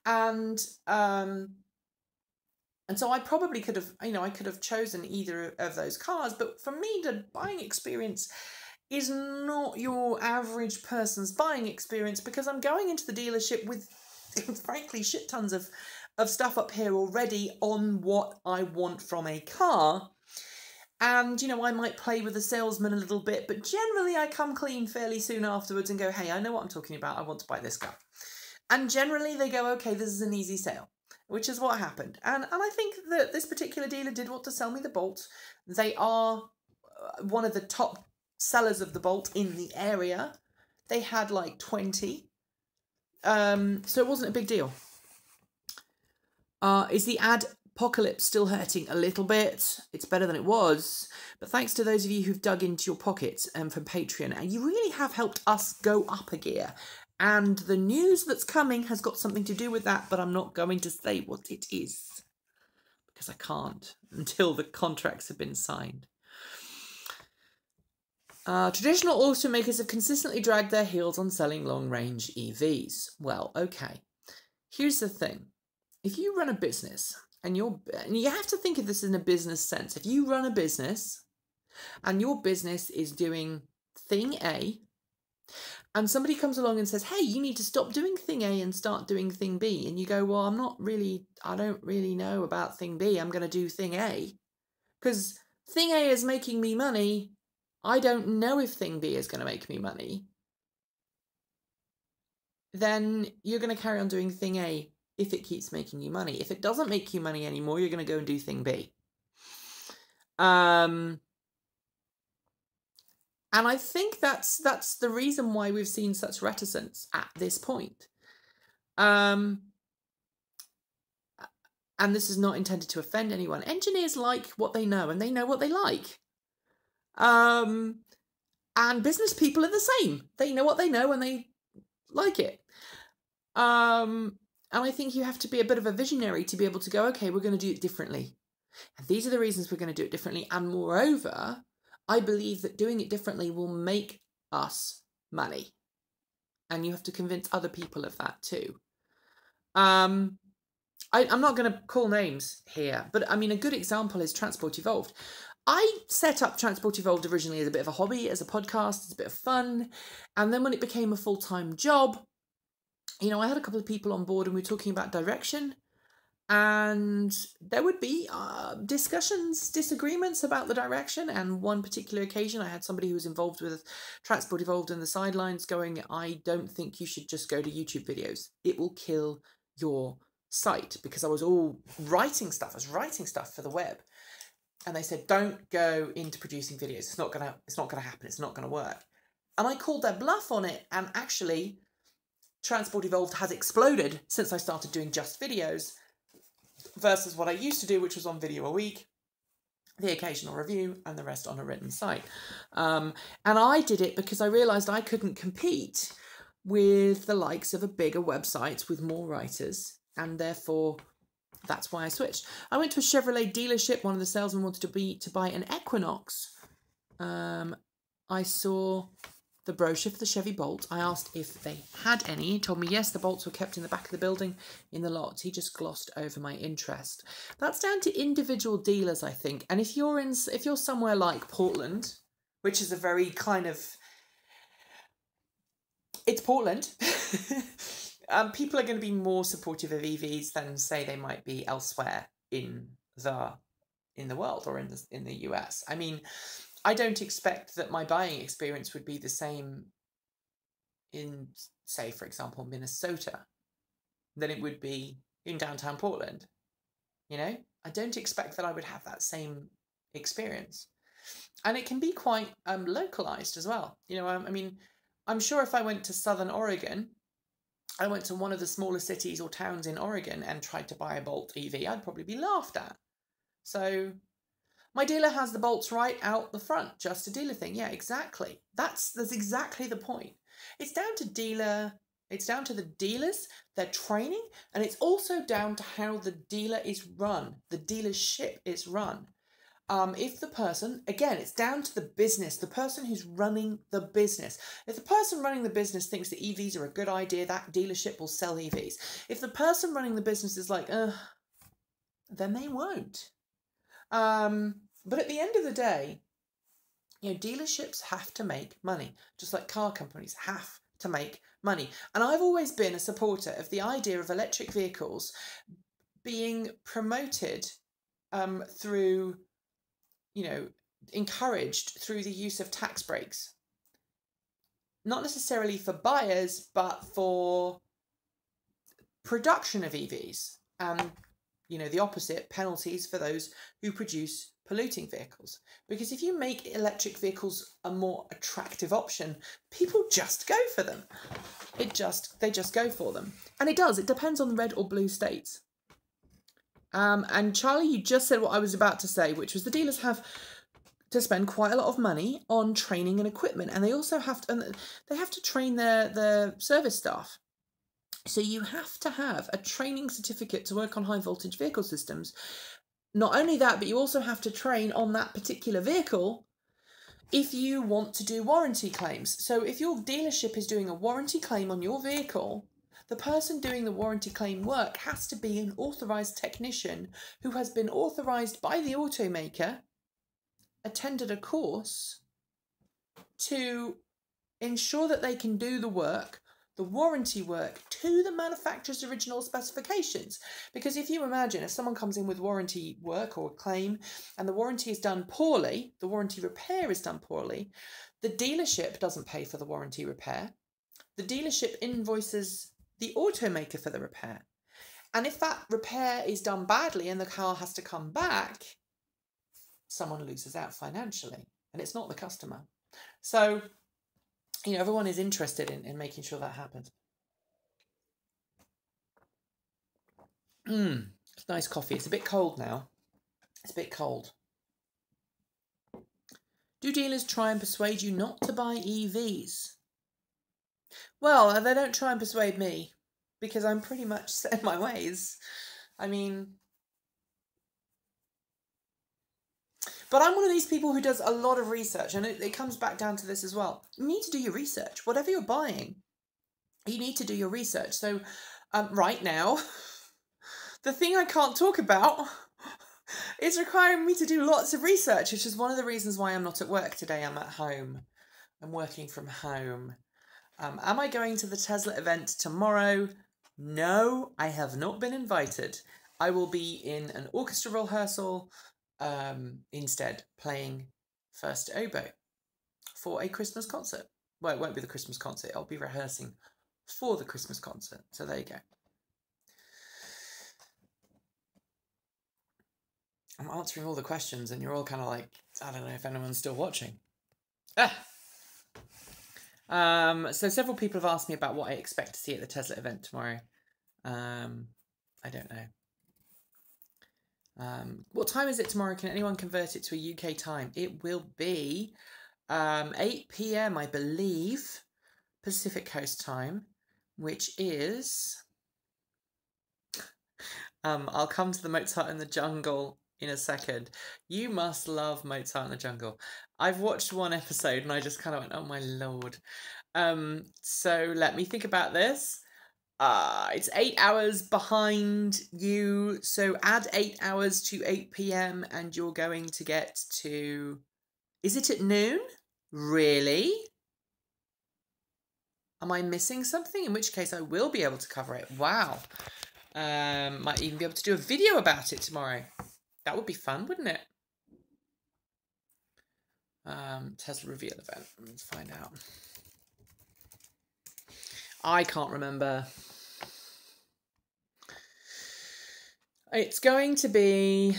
And so I probably could have, I could have chosen either of those cars, but for me, the buying experience is not your average person's buying experience, because I'm going into the dealership with, frankly, shit tons of stuff up here already on what I want from a car. And, I might play with the salesman a little bit, but generally I come clean fairly soon afterwards and go, hey, I know what I'm talking about. I want to buy this car. And generally they go, okay, this is an easy sale, which is what happened. And I think that this particular dealer did want to sell me the Bolt. They are one of the top sellers of the Bolt in the area. They had like 20. So it wasn't a big deal. Is the ad-pocalypse still hurting a little bit? It's better than it was. But thanks to those of you who've dug into your pockets from Patreon, and you really have helped us go up a gear. And the news that's coming has got something to do with that, but I'm not going to say what it is, because I can't until the contracts have been signed. Traditional automakers have consistently dragged their heels on selling long-range EVs. Well, okay. Here's the thing. If you run a business, and you have to think of this in a business sense. If you run a business, and your business is doing thing A, and somebody comes along and says, hey, you need to stop doing thing A and start doing thing B. And you go, well, I don't really know about thing B. I'm going to do thing A. Because thing A is making me money. I don't know if thing B is going to make me money. Then you're going to carry on doing thing A if it keeps making you money. If it doesn't make you money anymore, you're going to go and do thing B. And I think that's the reason why we've seen such reticence at this point. And this is not intended to offend anyone. Engineers like what they know, and they know what they like. And business people are the same. They know what they know and they like it. And I think you have to be a bit of a visionary to be able to go, okay, we're going to do it differently. And these are the reasons we're going to do it differently. And moreover, I believe that doing it differently will make us money. And you have to convince other people of that too. I'm not going to call names here, but I mean, a good example is Transport Evolved. I set up Transport Evolved originally as a bit of a hobby, as a podcast, as a bit of fun. And then when it became a full-time job, I had a couple of people on board and we were talking about direction. And there would be discussions, disagreements about the direction. And one particular occasion, I had somebody who was involved with Transport Evolved in the sidelines going, I don't think you should just go to YouTube videos. It will kill your site, because I was all writing stuff. I was writing stuff for the web. And they said, don't go into producing videos. It's not gonna happen. It's not gonna work. And I called their bluff on it. And actually, Transport Evolved has exploded since I started doing just videos versus what I used to do, which was on video a week, the occasional review, and the rest on a written site. And I did it because I realized I couldn't compete with the likes of a bigger website with more writers, and therefore that's why I switched. I went to a Chevrolet dealership. One of the salesmen wanted to buy an Equinox. I saw the brochure for the Chevy Bolt. I asked if they had any. He told me yes, the bolts were kept in the back of the building in the lot. He just glossed over my interest. That's down to individual dealers, I think. And if you're somewhere like Portland, which is a very kind of, it's Portland. People are going to be more supportive of EVs than say they might be elsewhere in the world or in the US. I mean, I don't expect that my buying experience would be the same in, say, for example, Minnesota than it would be in downtown Portland. You know, I don't expect that I would have that same experience. And it can be quite localized as well. You know, I mean, I'm sure if I went to Southern Oregon, I went to one of the smaller cities or towns in Oregon and tried to buy a Bolt EV, I'd probably be laughed at. So my dealer has the bolts right out the front, just a dealer thing. Yeah, exactly. That's exactly the point. It's down to the dealers, their training, and it's also down to how the dealer is run, the dealership is run. If the person, again, it's down to the business, the person who's running the business. If the person running the business thinks that EVs are a good idea, that dealership will sell EVs. If the person running the business is like, then they won't. But at the end of the day, you know, dealerships have to make money, just like car companies have to make money. And I've always been a supporter of the idea of electric vehicles being promoted through, you know, encouraged through the use of tax breaks. Not necessarily for buyers, but for production of EVs. And, you know, the opposite, penalties for those who produce polluting vehicles. Because if you make electric vehicles a more attractive option, people just go for them. They just go for them. And it does. It depends on the red or blue states. And Charlie, you just said what I was about to say, which was the dealers have to spend quite a lot of money on training and equipment, and they also have to train their service staff. So you have to have a training certificate to work on high voltage vehicle systems. Not only that, but you also have to train on that particular vehicle if you want to do warranty claims. So if your dealership is doing a warranty claim on your vehicle, the person doing the warranty claim work has to be an authorised technician who has been authorised by the automaker, attended a course to ensure that they can do the work, the warranty work, to the manufacturer's original specifications. Because if you imagine, if someone comes in with warranty work or claim and the warranty is done poorly, the warranty repair is done poorly, the dealership doesn't pay for the warranty repair. The dealership invoices the automaker for the repair. And if that repair is done badly and the car has to come back, someone loses out financially, and it's not the customer. So, you know, everyone is interested in making sure that happens. It's nice coffee. It's a bit cold now. It's a bit cold. Do dealers try and persuade you not to buy EVs? Well, they don't try and persuade me, because I'm pretty much set in my ways. I mean, but I'm one of these people who does a lot of research, and it comes back down to this as well. You need to do your research. Whatever you're buying, you need to do your research. So right now, the thing I can't talk about is requiring me to do lots of research, which is one of the reasons why I'm not at work today. I'm at home. I'm working from home. Am I going to the Tesla event tomorrow? No, I have not been invited. I will be in an orchestra rehearsal instead, playing first oboe for a Christmas concert. Well, it won't be the Christmas concert. I'll be rehearsing for the Christmas concert. So there you go. I'm answering all the questions and you're all kind of like, I don't know if anyone's still watching. So several people have asked me about what I expect to see at the Tesla event tomorrow. I don't know. What time is it tomorrow? Can anyone convert it to a UK time? It will be 8 PM, I believe, Pacific Coast time, which is... I'll come to the Mozart in the Jungle in a second. You must love Mozart in the Jungle. I've watched one episode and I just kind of went, oh my lord. So let me think about this. It's 8 hours behind you, so add 8 hours to 8 p.m. and you're going to get to... Is it at noon? Really? Am I missing something? In which case I will be able to cover it. Wow. Might even be able to do a video about it tomorrow. That would be fun, wouldn't it? Tesla reveal event. Let's find out. I can't remember. It's going to be...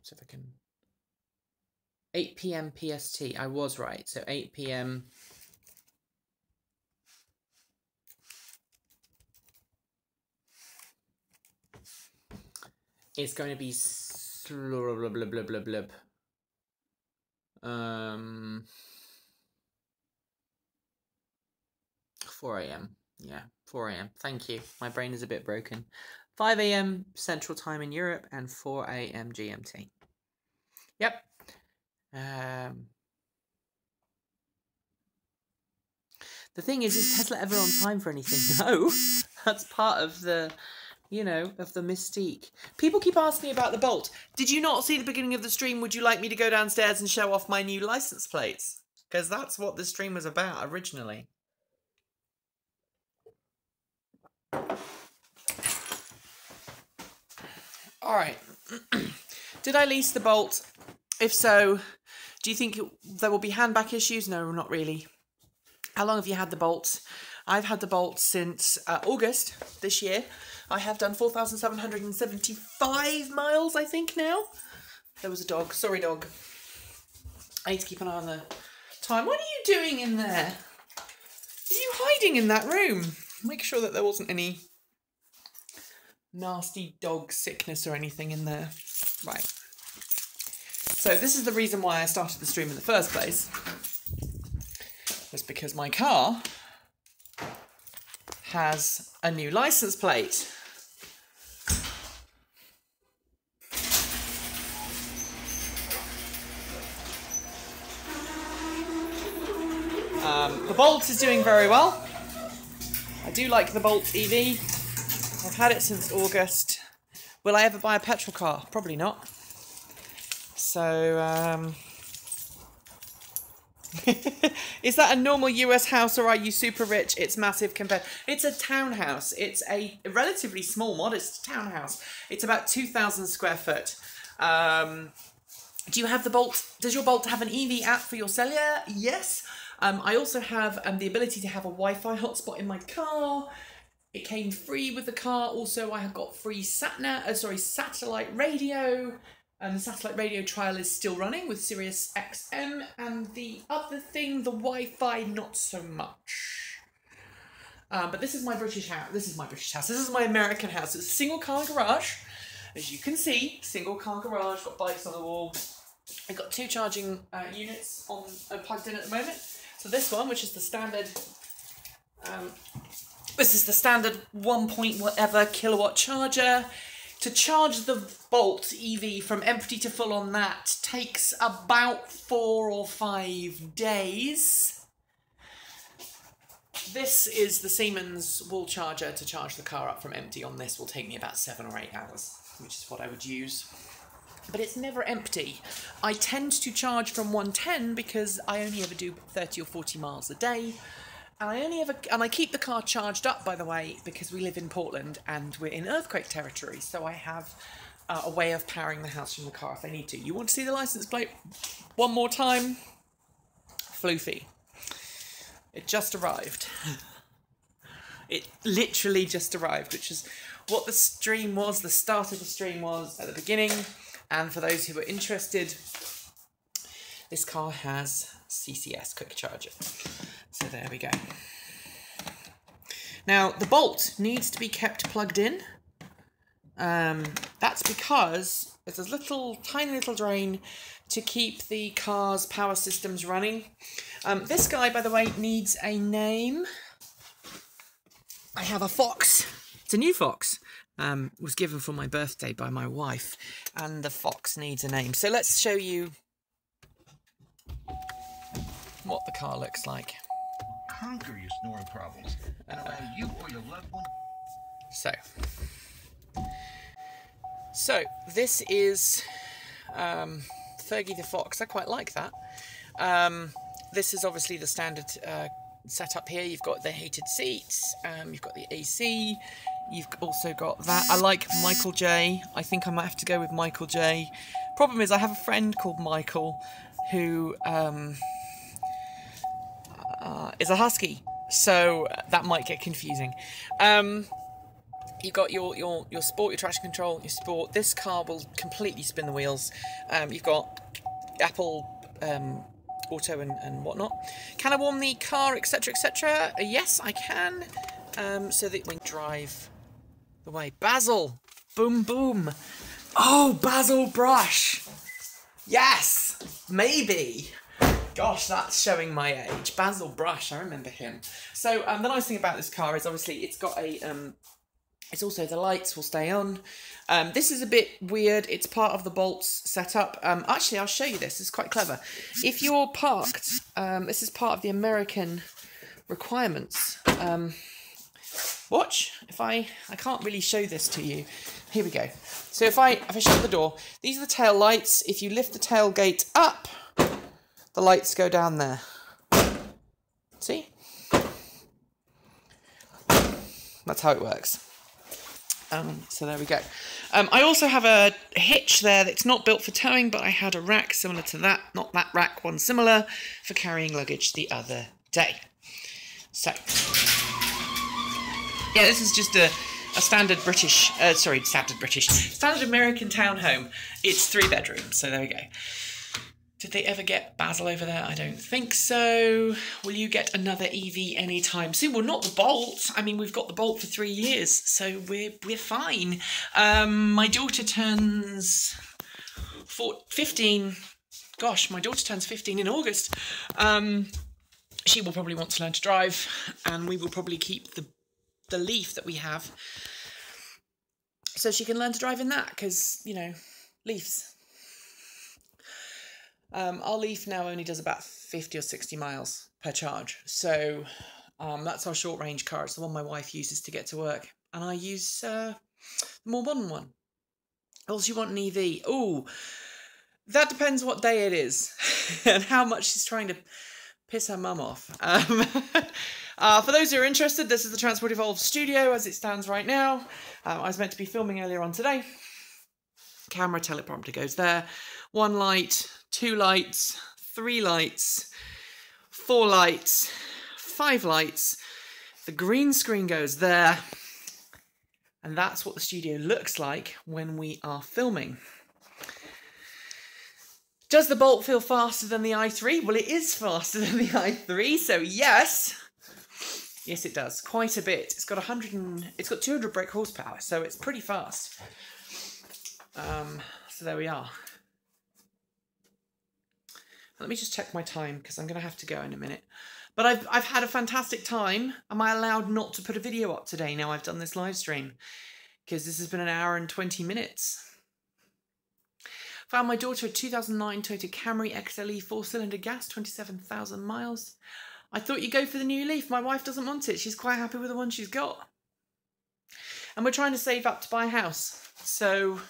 so if I can... 8 p.m. PST. I was right. So 8 p.m. It's going to be 4 a.m. Yeah, 4 a.m. Thank you. My brain is a bit broken. 5 a.m. Central Time in Europe and 4 a.m. GMT. Yep. The thing is Tesla ever on time for anything? No. That's part of the, you know, of the mystique. People keep asking me about the Bolt. Did you not see the beginning of the stream? Would you like me to go downstairs and show off my new license plates? Because that's what the stream was about originally. All right. Did I lease the Bolt? If so, do you think there will be handback issues? No, not really. How long have you had the Bolt? I've had the Bolt since August this year. I have done 4,775 miles, I think, now. There was a dog. Sorry, dog. I need to keep an eye on the time. What are you doing in there? Are you hiding in that room? Make sure that there wasn't any nasty dog sickness or anything in there. Right. So this is the reason why I started the stream in the first place. Was because my car has a new license plate. The Bolt is doing very well. I do like the Bolt EV. I've had it since August. Will I ever buy a petrol car? Probably not. So, is that a normal US house or are you super rich? It's massive compared. It's a townhouse. It's a relatively small, modest townhouse. It's about 2,000 square foot. Do you have the Bolt? Does your Bolt have an EV app for your cellular? Yes. I also have the ability to have a Wi-Fi hotspot in my car. It came free with the car. Also, I have got free satellite radio. The satellite radio trial is still running with Sirius XM. And the other thing, the Wi-Fi, not so much. But this is my British house. This is my British house. This is my American house. It's a single car garage. As you can see, single car garage. Got bikes on the wall. I've got two charging units plugged in at the moment. So this one, which is the standard, this is the standard 1-point-whatever kilowatt charger. To charge the Bolt EV from empty to full on that takes about 4 or 5 days. This is the Siemens wall charger to charge the car up from empty. On this will take me about 7 or 8 hours, which is what I would use. But it's never empty. I tend to charge from 110 because I only ever do 30 or 40 miles a day. And I keep the car charged up, by the way, because we live in Portland and we're in earthquake territory. So I have a way of powering the house from the car if I need to. You want to see the license plate one more time? Floofy. It just arrived. It literally just arrived, which is what the stream was, the start of the stream was at the beginning. And for those who are interested, this car has CCS, quick charger. So there we go. Now, the Bolt needs to be kept plugged in. That's because It's a little, tiny little drain to keep the car's power systems running. This guy, by the way, needs a name. I have a Fox. It's a new Fox. Was given for my birthday by my wife, and the Fox needs a name. So let's show you what the car looks like. Conquer your snoring problems, and allow you or your loved one. So this is Fergie the Fox. I quite like that. This is obviously the standard setup here. You've got the heated seats, you've got the AC, you've also got that. I like Michael J. I think I might have to go with Michael J. Problem is I have a friend called Michael who is a husky, so that might get confusing. You've got your sport, your traction control, your sport. This car will completely spin the wheels. You've got Apple Auto and whatnot. Can I warm the car, etc., etc.? Yes, I can. So that we drive the way. Basil, boom, boom. Oh, Basil Brush. Yes, maybe. Gosh, that's showing my age. Basil Brush, I remember him. So the nice thing about this car is obviously it's got a it's also the lights will stay on. This is a bit weird. It's part of the bolts setup. Actually, I'll show you this. It's quite clever. If you're parked, this is part of the American requirements. Watch. If I can't really show this to you. Here we go. So if I shut the door, these are the tail lights. If you lift the tailgate up, the lights go down there. See? That's how it works. So there we go. I also have a hitch there that's not built for towing, but I had a rack similar to that. Not that rack, one similar, for carrying luggage the other day. So, yeah, this is just a standard British, standard American townhome. It's 3 bedrooms, so there we go. Did they ever get Basil over there? I don't think so. Will you get another EV anytime soon? Well, not the Bolt. I mean, we've got the Bolt for 3 years, so we're fine. My daughter turns 15. Gosh, my daughter turns 15 in August. She will probably want to learn to drive, and we will probably keep the Leaf that we have, so she can learn to drive in that, because, you know, Leafs. Our Leaf now only does about 50 or 60 miles per charge. So that's our short range car. It's the one my wife uses to get to work. And I use the more modern one. Or do you want an EV? Ooh, that depends what day it is and how much she's trying to piss her mum off. For those who are interested, this is the Transport Evolved studio as it stands right now. I was meant to be filming earlier on today. Camera teleprompter goes there. 1 light, 2 lights, 3 lights, 4 lights, 5 lights. The green screen goes there. And that's what the studio looks like when we are filming. Does the Bolt feel faster than the i3? Well, it is faster than the i3, so yes. Yes, it does. Quite a bit. It's got 200 brake horsepower, so it's pretty fast. So there we are. Let me just check my time, because I'm going to have to go in a minute. But I've had a fantastic time. Am I allowed not to put a video up today now I've done this live stream? Because this has been 1 hour and 20 minutes. Found my daughter a 2009 Toyota Camry Xle 4-cylinder gas, 27,000 miles. I thought you'd go for the new Leaf. My wife doesn't want it. She's quite happy with the one she's got. And we're trying to save up to buy a house. So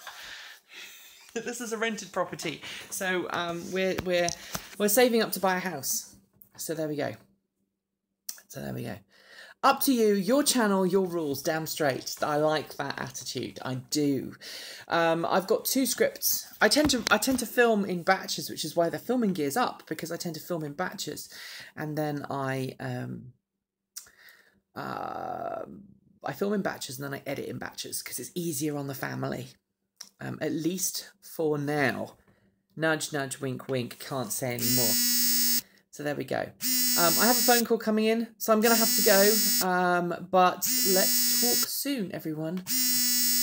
this is a rented property. So we're saving up to buy a house. So there we go. Up to you, your channel, your rules, damn straight. I like that attitude. I do. I've got 2 scripts. I tend to film in batches, which is why the filming gear's up, because I tend to film in batches, and then I film in batches and then I edit in batches because it's easier on the family. At least for now. Nudge, nudge, wink, wink. Can't say any more. So there we go. I have a phone call coming in, so I'm going to have to go. But let's talk soon, everyone.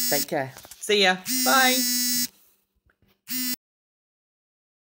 Take care. See ya. Bye.